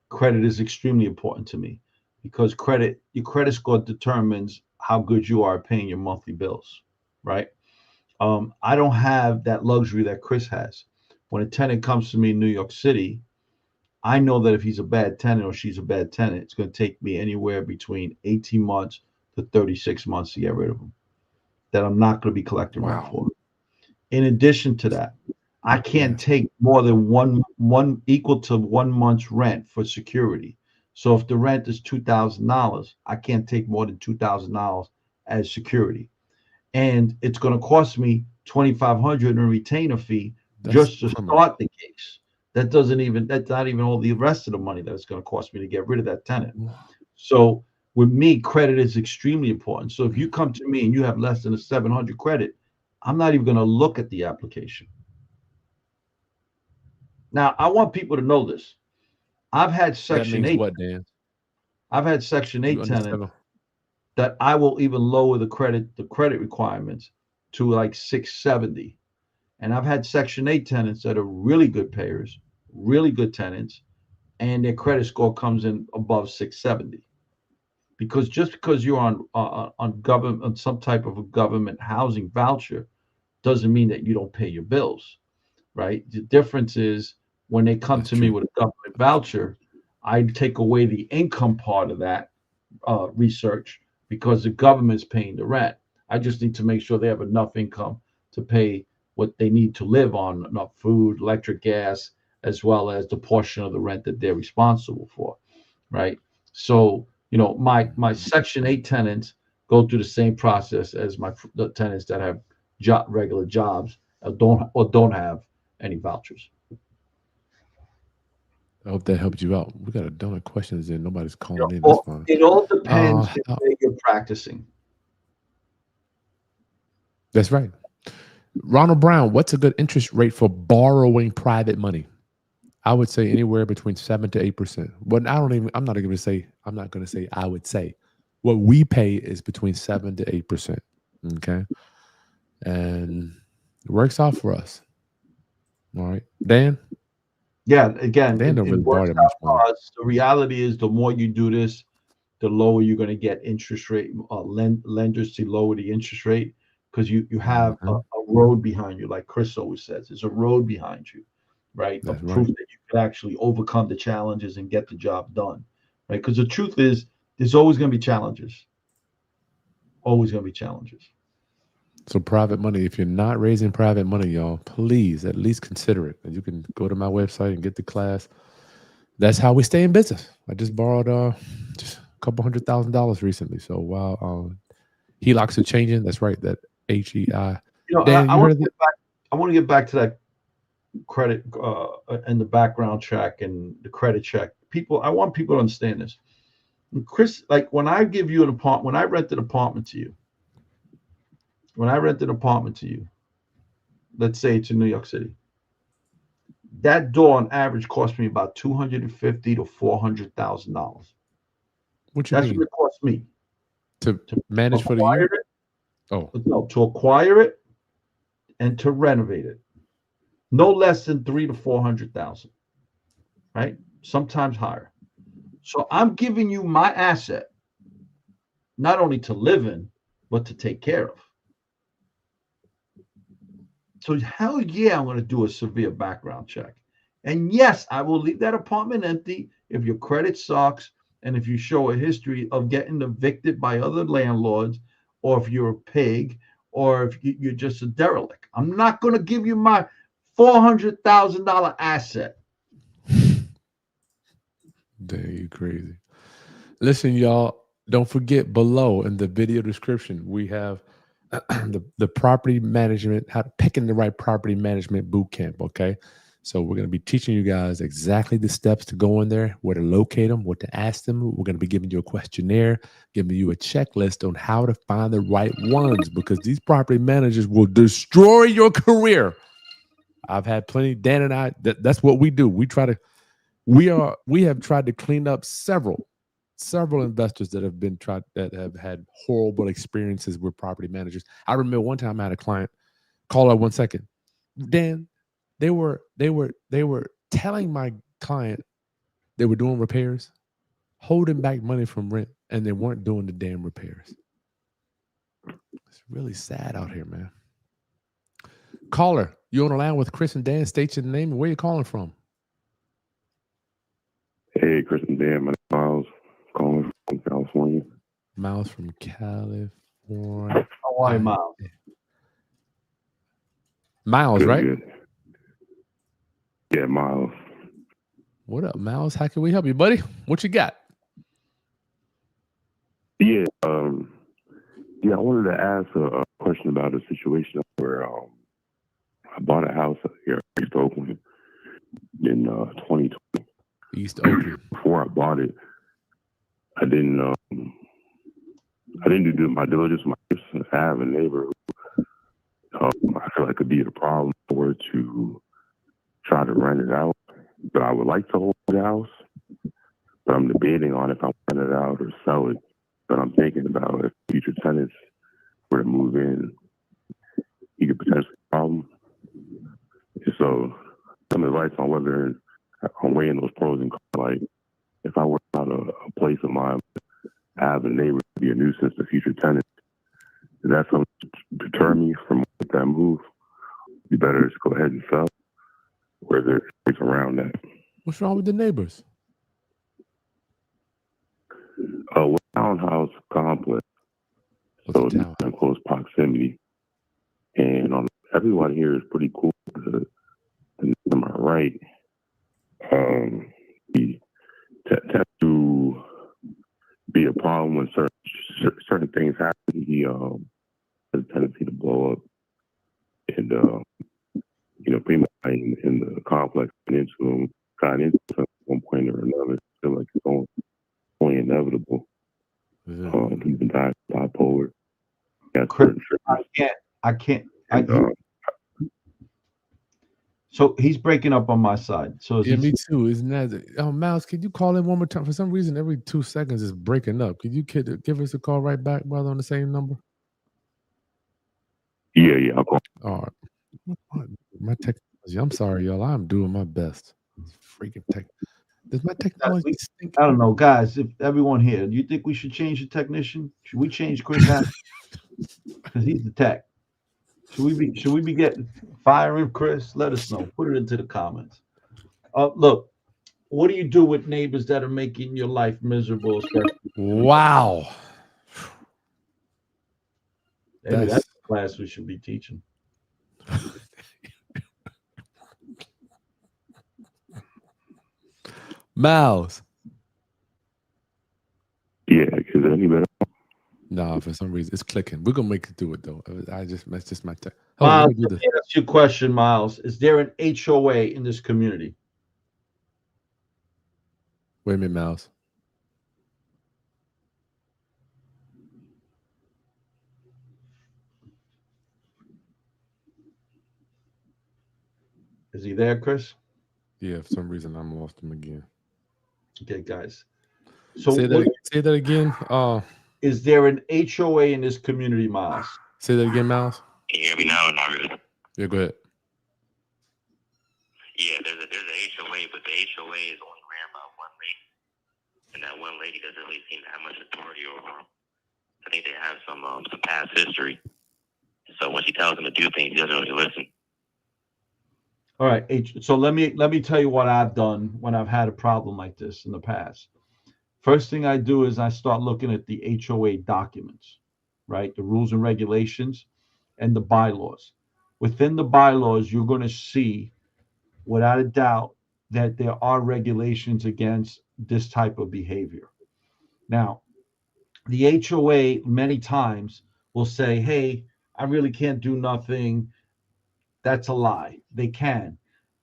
credit is extremely important to me because your credit score determines how good you are at paying your monthly bills, right? I don't have that luxury that Chris has. When a tenant comes to me in New York City, I know that if he's a bad tenant or she's a bad tenant, it's going to take me anywhere between 18 months to 36 months to get rid of them. That I'm not going to be collecting rent for. In addition to that, I can't take more than one equal to 1 month's rent for security. So if the rent is $2,000, I can't take more than $2,000 as security, and it's going to cost me $2,500 in a retainer fee just to start the case. That's not even all the rest of the money that it's going to cost me to get rid of that tenant. So with me, credit is extremely important. So if you come to me and you have less than a 700 credit, I'm not even going to look at the application. Now, I want people to know this. I've had Section 8.
What, Dan?
I've had Section 8 tenants that I will even lower the credit requirements to like 670. And I've had Section 8 tenants that are really good payers, really good tenants, and their credit score comes in above 670. Because just because you're on government, on some type of a government housing voucher doesn't mean that you don't pay your bills, right? The difference is when they come to me with a government voucher, I take away the income part of that research because the government's paying the rent. I just need to make sure they have enough income to pay what they need to live on, enough food, electric, gas, as well as the portion of the rent that they're responsible for, right? So, my Section 8 tenants go through the same process as the tenants that have regular jobs or don't have any vouchers.
I hope that helped you out. We got a ton of questions and nobody's calling in. That's fine.
It all depends where you're practicing.
That's right. Ronald Brown, what's a good interest rate for borrowing private money? I would say anywhere between 7 to 8%. But I'm not going to say, I would say. What we pay is between 7 to 8%. Okay. And it works out for us. All right. Dan?
Yeah, again,
Dan don't
it
really borrow
works
that much
out
money.
for us. The reality is, the more you do this, the lower you're going to get interest rate. Lenders to lower the interest rate because you have a
Mhm.
road behind you, like Chris always says. There's a road behind you, right?
That's
Of proof
right.
that you can actually overcome the challenges and get the job done, right? Because the truth is, there's always going to be challenges. Always going to be challenges.
So private money, if you're not raising private money, y'all, please at least consider it. And you can go to my website and get the class. That's how we stay in business. I just borrowed just a couple $100,000 recently. So while HELOCs are changing, that's right, that HEI. Dan,
I
you
want
heard
to
of it?
get back. I want to get back to that credit and the background check and the credit check. I want people to understand this. Chris, like when I give you an apartment, when I rent an apartment to you, let's say it's in New York City, that door on average cost me about $250,000 to $400,000.
What you
That's what
mean?
it cost me
To
to
manage for the
acquire
year?
it.
Oh,
No, to acquire it and to renovate it. No less than 300,000 to 400,000, right? Sometimes higher. So I'm giving you my asset, not only to live in, but to take care of. So hell yeah, I'm going to do a severe background check. And yes, I will leave that apartment empty if your credit sucks and if you show a history of getting evicted by other landlords, or if you're a pig, or if you're just a derelict. I'm not going to give you my $400,000 asset.
dang, you crazy. Listen, y'all, don't forget below in the video description, we have the property management, how picking the right property management boot camp. Okay. So we're going to be teaching you guys exactly the steps to go in there, where to locate them, what to ask them. We're going to be giving you a questionnaire, giving you a checklist on how to find the right ones, because these property managers will destroy your career. I've had plenty. Dan and I, that's what we do. We have tried to clean up several investors that have had horrible experiences with property managers. I remember one time I had a client call out 1 second. Dan, they were telling my client they were doing repairs, holding back money from rent, and they weren't doing the damn repairs. It's really sad out here, man. Caller, you on the line with Chris and Dan? State your name and where you calling from.
Hey, Chris and Dan, my name is Miles, calling from California.
Miles from California.
How are you, Miles?
Miles,
Good,
right?
good. Yeah, Miles.
What up, Miles? How can we help you, buddy? What you got?
Yeah, I wanted to ask a question about a situation where I bought a house here in East Oakland in 2020.
East Oakland.
Before I bought it, I didn't do my diligence. I have a neighbor who I feel like could be a problem for to try to rent it out. But I would like to hold the house. But I'm debating on if I rent it out or sell it. But I'm thinking about if future tenants were to move in, he could potentially have a problem. So some advice on whether I'm weighing those pros and cons. Like if I work out a place of mine, have a neighbor be a nuisance to future tenants, is that something to deter me from that move? Be better just go ahead and sell, or is there things around that?
What's wrong with the neighbors?
Well, townhouse complex, so it's in close proximity, and everyone here is pretty cool. To my right, he tends to be a problem when certain things happen. He has a tendency to blow up, and pretty much in the complex, got into at one point or another. I feel like it's only inevitable. He's been bipolar.
Chris, I can't. So he's breaking up on my side. So is
Yeah,
he,
me too. Isn't that? Oh, Miles, could you call in one more time? For some reason, every 2 seconds is breaking up. Could you give us a call right back, brother, on the same number?
Yeah, I'll call.
All right. My technology. I'm sorry, y'all. I'm doing my best. It's freaking tech. Does my technology stink?
I don't know, guys. If everyone here, do you think we should change the technician? Should we change Chris because he's the tech? Should we be getting firing Chris? Let us know. Put it into the comments. Look, what do you do with neighbors that are making your life miserable? Especially
Wow.
maybe that's the class we should be teaching.
Miles.
Yeah, is it any better?
No, for some reason it's clicking. We're gonna make it do it though. That's just my tech.
Miles, let me ask you a question, Miles. Is there an HOA in this community?
Wait a minute, Miles.
Is he there, Chris?
Yeah, for some reason I'm lost him again.
Okay, guys. So
say that again.
Is there an HOA in this community, Miles?
Say that again, Miles.
Can you hear me now or not really?
Yeah, go ahead.
Yeah, there's a HOA, but the HOA is only ran by one lady, and that one lady doesn't really seem to have much authority over them. I think they have some past history, so when she tells him to do things, he doesn't really listen.
All right. So let me tell you what I've done when I've had a problem like this in the past. First thing I do is I start looking at the HOA documents, right? The rules and regulations and the bylaws. Within the bylaws, you're going to see, without a doubt, that there are regulations against this type of behavior. Now, the HOA many times will say, hey, I really can't do nothing. That's a lie. They can.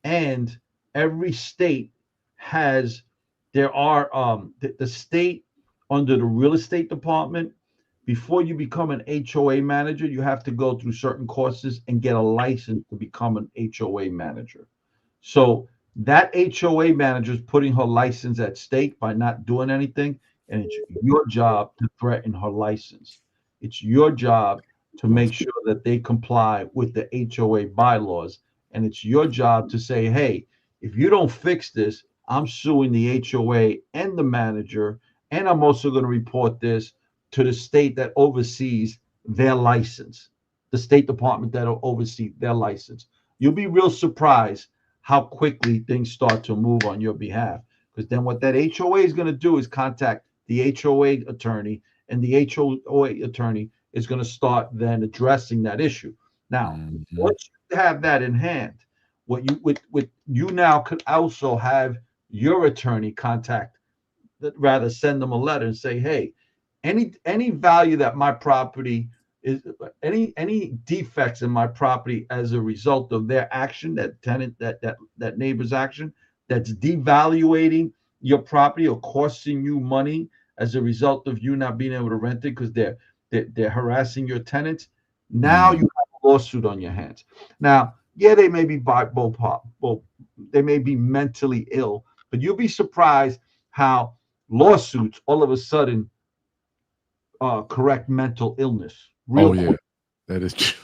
And every state has, there are, the state under the real estate department, before you become an HOA manager, you have to go through certain courses and get a license to become an HOA manager. So that HOA manager is putting her license at stake by not doing anything, and it's your job to threaten her license. It's your job to make sure that they comply with the HOA bylaws, and it's your job to say, hey, if you don't fix this, I'm suing the HOA and the manager, and I'm also going to report this to the state that oversees their license, the State Department that will oversee their license. You'll be real surprised how quickly things start to move on your behalf. Because then what that HOA is going to do is contact the HOA attorney, and the HOA attorney is going to start then addressing that issue. Now, once you have that in hand, what you now could also have your attorney contact, rather send them a letter and say, hey, any value that my property is, any defects in my property as a result of their action, that tenant, that neighbor's action, that's devaluating your property or costing you money as a result of you not being able to rent it because they're harassing your tenants. Now you have a lawsuit on your hands. Now, yeah, they may be they may be mentally ill, but you'll be surprised how lawsuits all of a sudden correct mental illness. Quick.
That is true.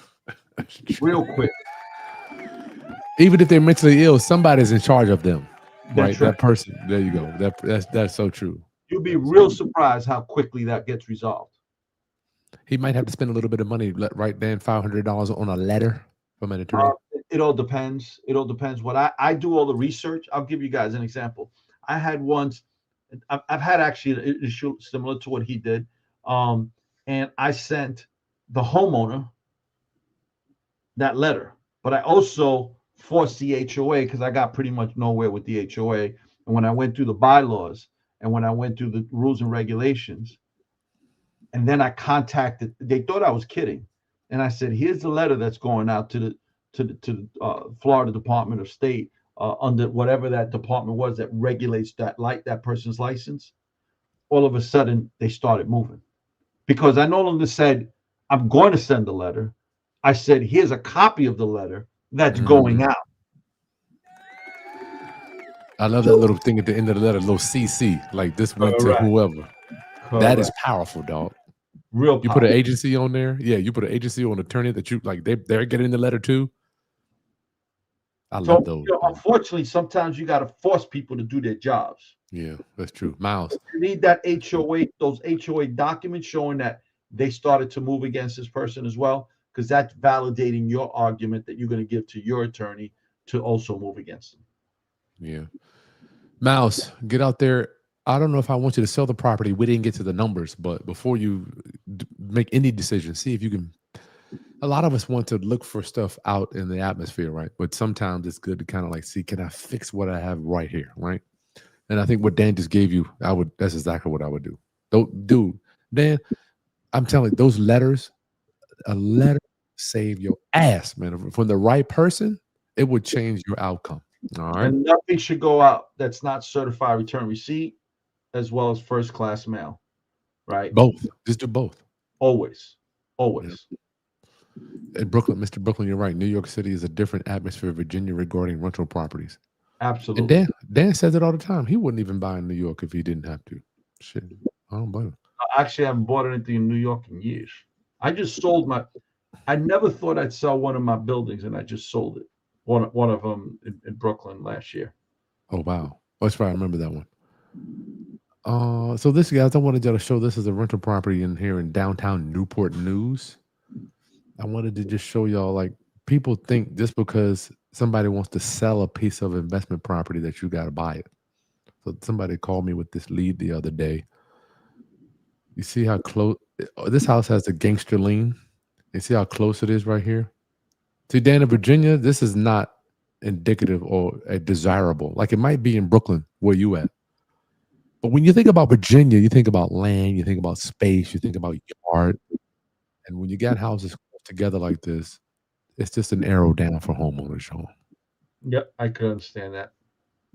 That's true.
Real quick.
Even if they're mentally ill, somebody's in charge of them.
That's
right? That person. There you go. That's so true.
You'll be real surprised how quickly that gets resolved.
He might have to spend a little bit of money, write down $500 on a letter from an attorney.
It all depends. It all depends. What I do all the research. I'll give you guys an example. I had once, I've had actually an issue similar to what he did. And I sent the homeowner that letter, but I also forced the HOA because I got pretty much nowhere with the HOA. And when I went through the bylaws and when I went through the rules and regulations, and then I contacted, they thought I was kidding. And I said, here's the letter that's going out to the Florida Department of State under whatever that department was that regulates that person's license. All of a sudden, they started moving. Because I no longer said, I'm going to send a letter. I said, here's a copy of the letter that's going out.
I love that little thing at the end of the letter, little CC, like this went to
Correct.
whoever. That is
Correct.
powerful, dog.
Real
You put an
powerful.
agency on there. Yeah, you put an agency on attorney that you like. They're getting the letter too. I love
So,
those. Man.
unfortunately, sometimes you got to force people to do their jobs.
Yeah, that's true. Miles.
You need that HOA, those HOA documents showing that they started to move against this person as well, because that's validating your argument that you're going to give to your attorney to also move against them.
Yeah. Mouse, get out there. I don't know if I want you to sell the property. We didn't get to the numbers, but before you make any decision, see if you can. A lot of us want to look for stuff out in the atmosphere, right? But sometimes it's good to kind of like see, can I fix what I have right here, right? And I think what Dan just gave you, that's exactly what I would do. Don't do, Dan, I'm telling you, those letters, a letter save your ass, man. From the right person, it would change your outcome. All right.
And nothing should go out that's not certified return receipt, as well as first class mail, right?
Both. Just do both.
Always. Always.
In Brooklyn, Mr. Brooklyn, you're right. New York City is a different atmosphere of Virginia regarding rental properties.
Absolutely.
And Dan says it all the time. He wouldn't even buy in New York if he didn't have to. Shit. I don't blame him.
I actually haven't bought anything in New York in years. I just sold I never thought I'd sell one of my buildings, and I just sold it. One of them in Brooklyn last year.
Oh, wow. That's right. I remember that one. So this, guys, I wanted to show this as a rental property in here in downtown Newport News. I wanted to just show y'all, like, people think just because somebody wants to sell a piece of investment property that you got to buy it. So somebody called me with this lead the other day. You see how close this house has a gangster lien? You see how close it is right here? See, Dan, in Virginia, this is not indicative or desirable. Like it might be in Brooklyn, where you at. But when you think about Virginia, you think about land, you think about space, you think about yard. And when you got houses together like this, it's just an arrow down for homeowners, y'all.
Yep, I could understand that.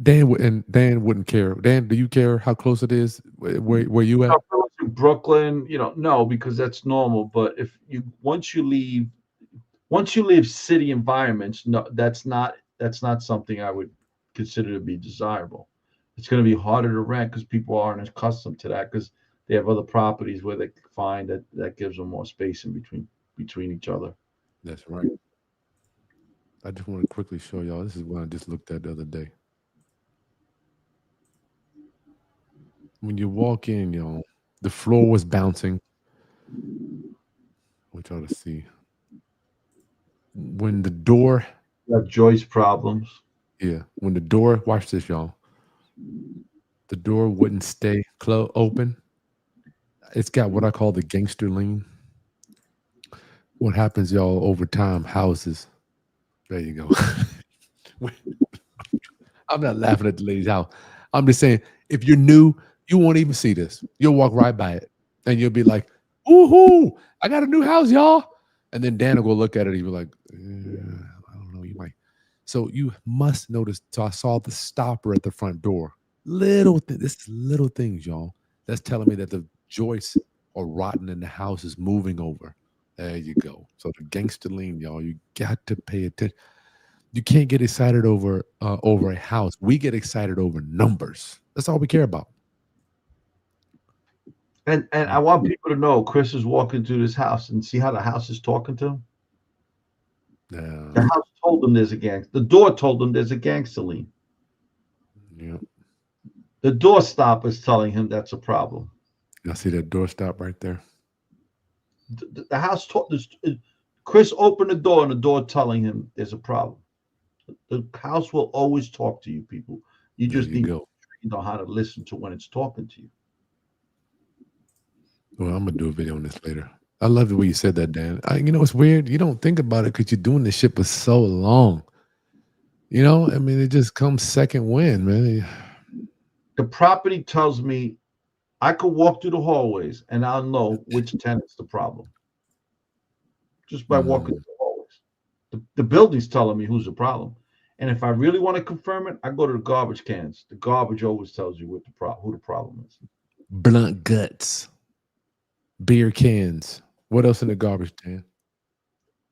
Dan wouldn't care. Dan, do you care how close it is where you at?
In Brooklyn, no, because that's normal. But once you leave city environments, no, that's not something I would consider to be desirable. It's going to be harder to rent because people aren't accustomed to that, because they have other properties where they find that gives them more space in between each other.
That's right. I just want to quickly show y'all. This is what I just looked at the other day. When you walk in, y'all, the floor was bouncing. I want y'all to see. When the door...
Have joist problems.
Yeah. When the door... Watch this, y'all. The door wouldn't stay open. It's got what I call the gangster lien. What happens, y'all, over time, houses... There you go. I'm not laughing at the lady's house. I'm just saying, if you're new, you won't even see this. You'll walk right by it, and you'll be like, "Woohoo! I got a new house, y'all!" And then Dan will go look at it, and you'll be like, "I don't know." You might. So you must notice. So I saw the stopper at the front door. This is little things, y'all. That's telling me that the joists are rotten and the house is moving over. There you go. So the gangster lien, y'all, you got to pay attention. You can't get excited over a house. We get excited over numbers. That's all we care about.
And I want people to know, Chris is walking through this house and see how the house is talking to him. The house told him there's a gangster. The door told him there's a gangster lien.
Yeah.
The door stop is telling him that's a problem.
I see that door stop right there.
The house told this. Chris opened the door, and the door telling him there's a problem. The house will always talk to you, people. You just need to know how to listen to when it's talking to you.
Well, I'm gonna do a video on this later. I love the way you said that, Dan. It's weird. You don't think about it because you're doing this shit for so long. I mean, it just comes second wind, man.
The property tells me I could walk through the hallways and I'll know which tenant's the problem just by walking through the hallways. The building's telling me who's the problem. And if I really want to confirm it, I go to the garbage cans. The garbage always tells you who the problem is.
Blunt guts, beer cans. What else in the garbage can?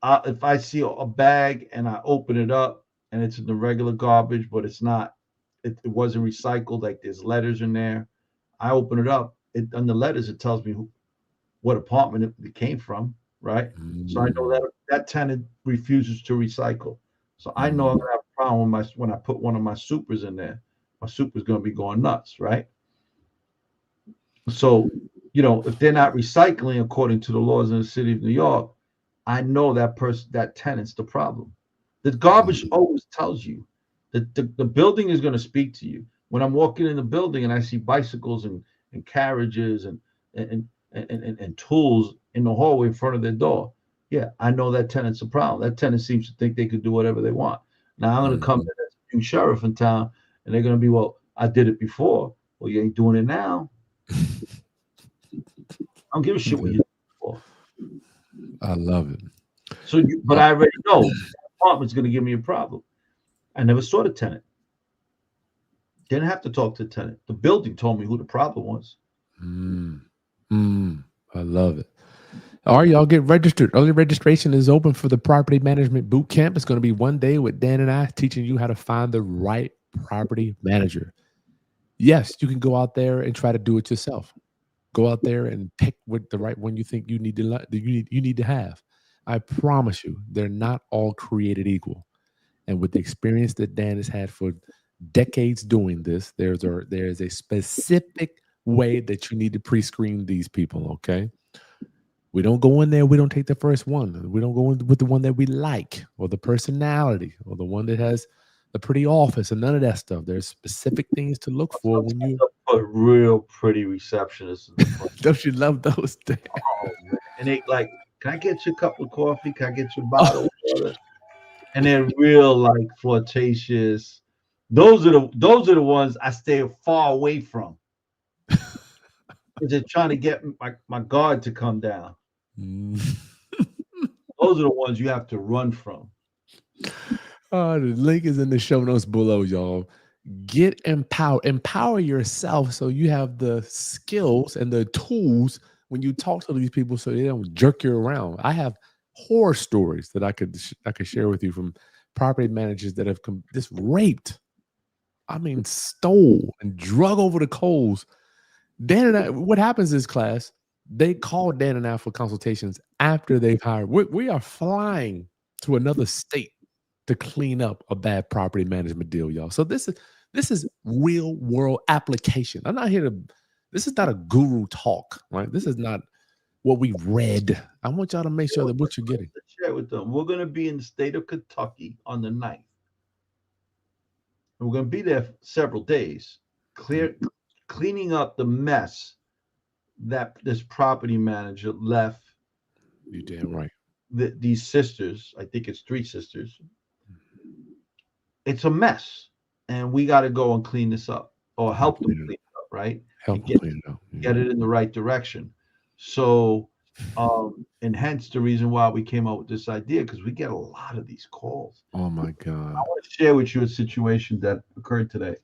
If I see a bag and I open it up and it's in the regular garbage, but it's not it wasn't recycled. Like there's letters in there. I open it up. On the letters, it tells me what apartment it came from, right? So I know that that tenant refuses to recycle. So I know I'm gonna have a problem when I put one of my supers in there. My super's gonna be going nuts, right? So, if they're not recycling according to the laws in the city of New York, I know that tenant's the problem. The garbage always tells you that the building is going to speak to you. When I'm walking in the building and I see bicycles and carriages and tools in the hallway in front of their door, yeah, I know that tenant's a problem. That tenant seems to think they could do whatever they want. Now I'm going to come to that new sheriff in town, and they're going to be, well, I did it before. Well, you ain't doing it now. I don't give a shit what you did before.
I love it.
So, but I already know the apartment's going to give me a problem. I never saw the tenant. Didn't have to talk to the tenant. The building told me who the problem was.
I love it. All right, y'all get registered. Early registration is open for the property management boot camp. It's going to be one day with Dan and I teaching you how to find the right property manager. Yes, you can go out there and try to do it yourself. Go out there and pick with the right one you think you need to have. I promise you, they're not all created equal. And with the experience that Dan has had for decades doing this, there is a specific way that you need to pre-screen these people. Okay, we don't go in there. We don't take the first one. We don't go in with the one that we like or the personality or the one that has the pretty office and none of that stuff. There's specific things to look for when you
put real pretty receptionists.
Don't you love those things?
Oh, man. And they like, can I get you a cup of coffee? Can I get you a bottle of water? And they're real like flirtatious. Those are the ones I stay far away from. They're trying to get my guard to come down. Those are the ones you have to run from.
The link is in the show notes below, y'all. Get empowered. Empower yourself so you have the skills and the tools when you talk to these people so they don't jerk you around. I have horror stories that I could share with you from property managers that have just raped, stole and drug over the coals. Dan and I, what happens is, class, they call Dan and I for consultations after they've hired. We are flying to another state to clean up a bad property management deal, y'all. So this is real world application. I'm not here to. This is not a guru talk, right? This is not what we read. I want y'all to make sure that what you're getting.
Share with them. We're going to be in the state of Kentucky on the 9th. And we're going to be there several days, cleaning up the mess that this property manager left.
You're damn right.
These sisters, I think it's 3 sisters. It's a mess, and we got to go and clean this up, or help them clean it up, right?
Help them clean it up.
Get it in the right direction. So, and hence the reason why we came up with this idea, because we get a lot of these calls.
Oh my God!
I want to share with you a situation that occurred today.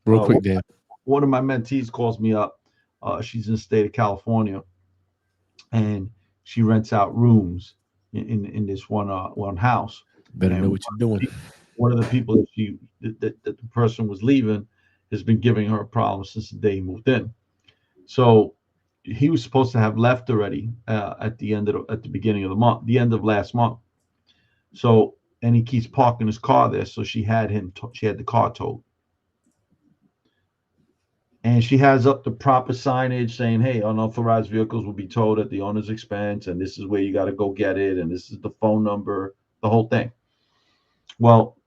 Real quick, Dan.
One of my mentees calls me up. She's in the state of California, and she rents out rooms in this one house.
Better know what you're doing.
One of the people that the person was leaving has been giving her a problem since the day he moved in. So he was supposed to have left already at the beginning of the month, the end of last month. So, and he keeps parking his car there. So she had the car towed. And she has up the proper signage saying, hey, unauthorized vehicles will be towed at the owner's expense. And this is where you got to go get it. And this is the phone number, the whole thing. Well,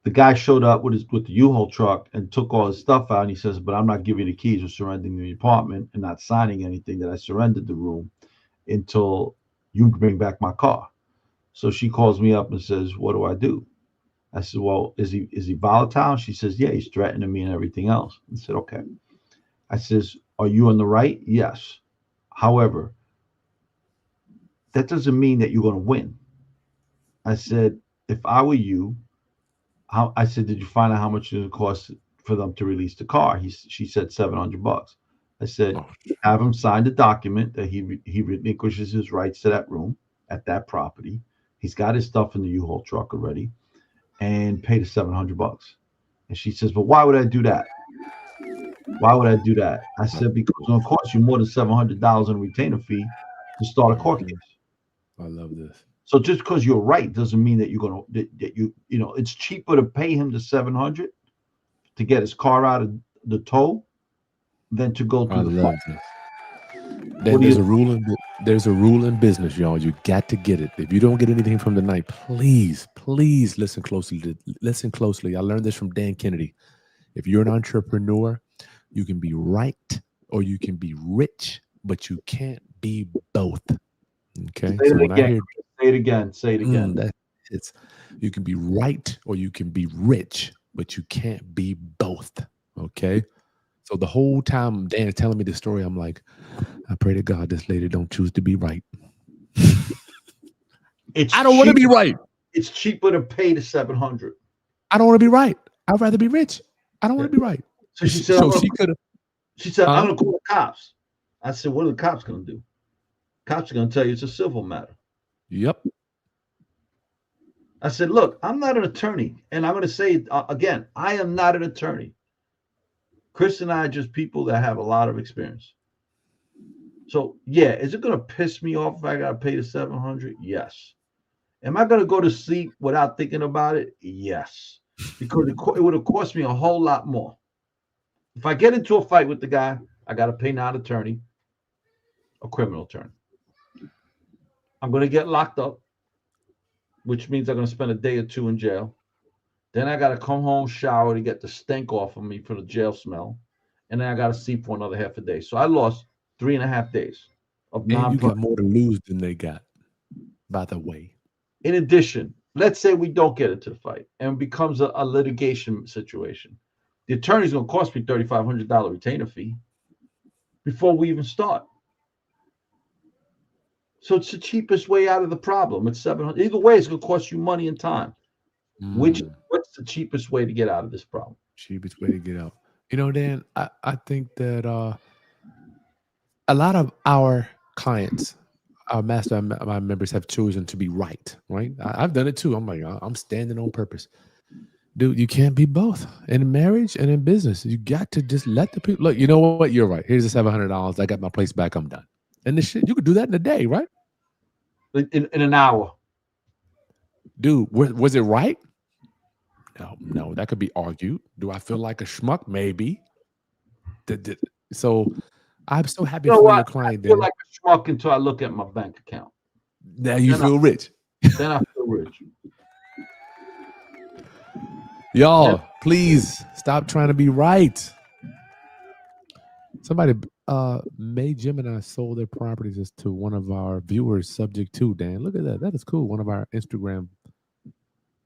the guy showed up with the U-Haul truck and took all his stuff out. And he says, but I'm not giving the keys or surrendering the apartment and not signing anything that I surrendered the room until you bring back my car. So she calls me up and says, what do I do? I said, well, is he volatile? She says, yeah, he's threatening me and everything else. I said, okay. I says, are you on the right? Yes. However, that doesn't mean that you're going to win. I said, if I were you, I said, did you find out how much it would cost for them to release the car? She said $700. I said, have him sign the document that he relinquishes his rights to that room at that property. He's got his stuff in the U-Haul truck already, and pay the $700. And she says, but why would I do that? Why would I do that? I said, because it's going to cost you more than $700 in a retainer fee to start a court case.
I love this.
So just because you're right doesn't mean that you're going to, that you know, it's cheaper to pay him the $700 to get his car out of the tow than to go
I
through the
love
fight.
this. There's a rule in business, y'all. You got to get it. If you don't get anything from the night, please listen closely. Listen closely. I learned this from Dan Kennedy. If you're an entrepreneur, you can be right or you can be rich, but you can't be both. Okay.
Say it again. Say it again.
You can be right or you can be rich, but you can't be both. Okay. So the whole time Dan is telling me this story, I'm like, I pray to God this lady don't choose to be right. I don't want to be right.
It's cheaper to pay the $700.
I don't want to be right. I'd rather be rich. I don't want to be right.
So she said, I'm going to call the cops. I said, what are the cops going to do? Cops are going to tell you it's a civil matter.
Yep.
I said, look, I'm not an attorney. And I'm going to say again, I am not an attorney. Kris and I are just people that have a lot of experience. So, yeah, is it going to piss me off if I got to pay the $700? Yes. Am I going to go to sleep without thinking about it? Yes. Because it would have cost me a whole lot more. If I get into a fight with the guy, I got to pay not attorney, a criminal attorney. I'm going to get locked up, which means I'm going to spend a day or two in jail. Then I got to come home, shower to get the stink off of me for the jail smell. And then I got to sleep for another half a day. So I lost 3.5 days of non.
And you got more to lose than they got, by the way.
In addition, let's say we don't get into the fight and it becomes a litigation situation. The attorney's going to cost me $3,500 retainer fee before we even start. So it's the cheapest way out of the problem. It's $700. Either way, it's going to cost you money and time. What's the cheapest way to get out of this problem?
Cheapest way to get out. You know, Dan, I think that a lot of our clients, our my members have chosen to be right. I've done it too. I'm like, I'm standing on purpose. Dude, you can't be both. In marriage and in business, you got to just let the people look. You know what? You're right. Here's the $700. I got my place back. I'm done. And this shit, you could do that in a day, right?
In an hour.
Dude, was it right? No, that could be argued. Do I feel like a schmuck? Maybe. So I'm so happy for your client.
I feel like a schmuck until I look at my bank account.
Now you feel rich.
Then I feel rich.
Y'all, please stop trying to be right. Somebody, May Gemini sold their properties to one of our viewers subject to, Dan. Look at that. That is cool. One of our Instagram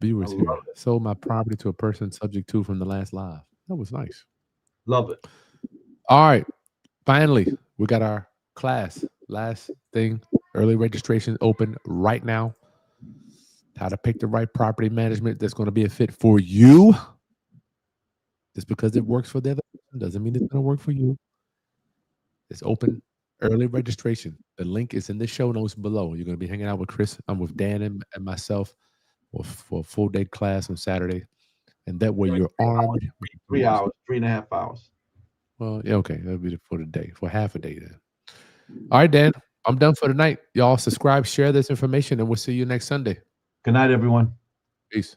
viewers here sold my property to a person subject to from the last live. That was nice.
Love it.
All right. Finally, we got our class. Last thing, early registration open right now. How to pick the right property management that's going to be a fit for you. Just because it works for the other person doesn't mean it's going to work for you. It's open early registration. The link is in the show notes below. You're going to be hanging out with Kris. I'm with Dan and myself for a full day class on Saturday. And that way you're armed.
3 hours, 3.5 hours.
Well, yeah, okay. That'll be for the day, for half a day then. All right, Dan. I'm done for tonight. Y'all subscribe, share this information, and we'll see you next Sunday.
Good night, everyone.
Peace.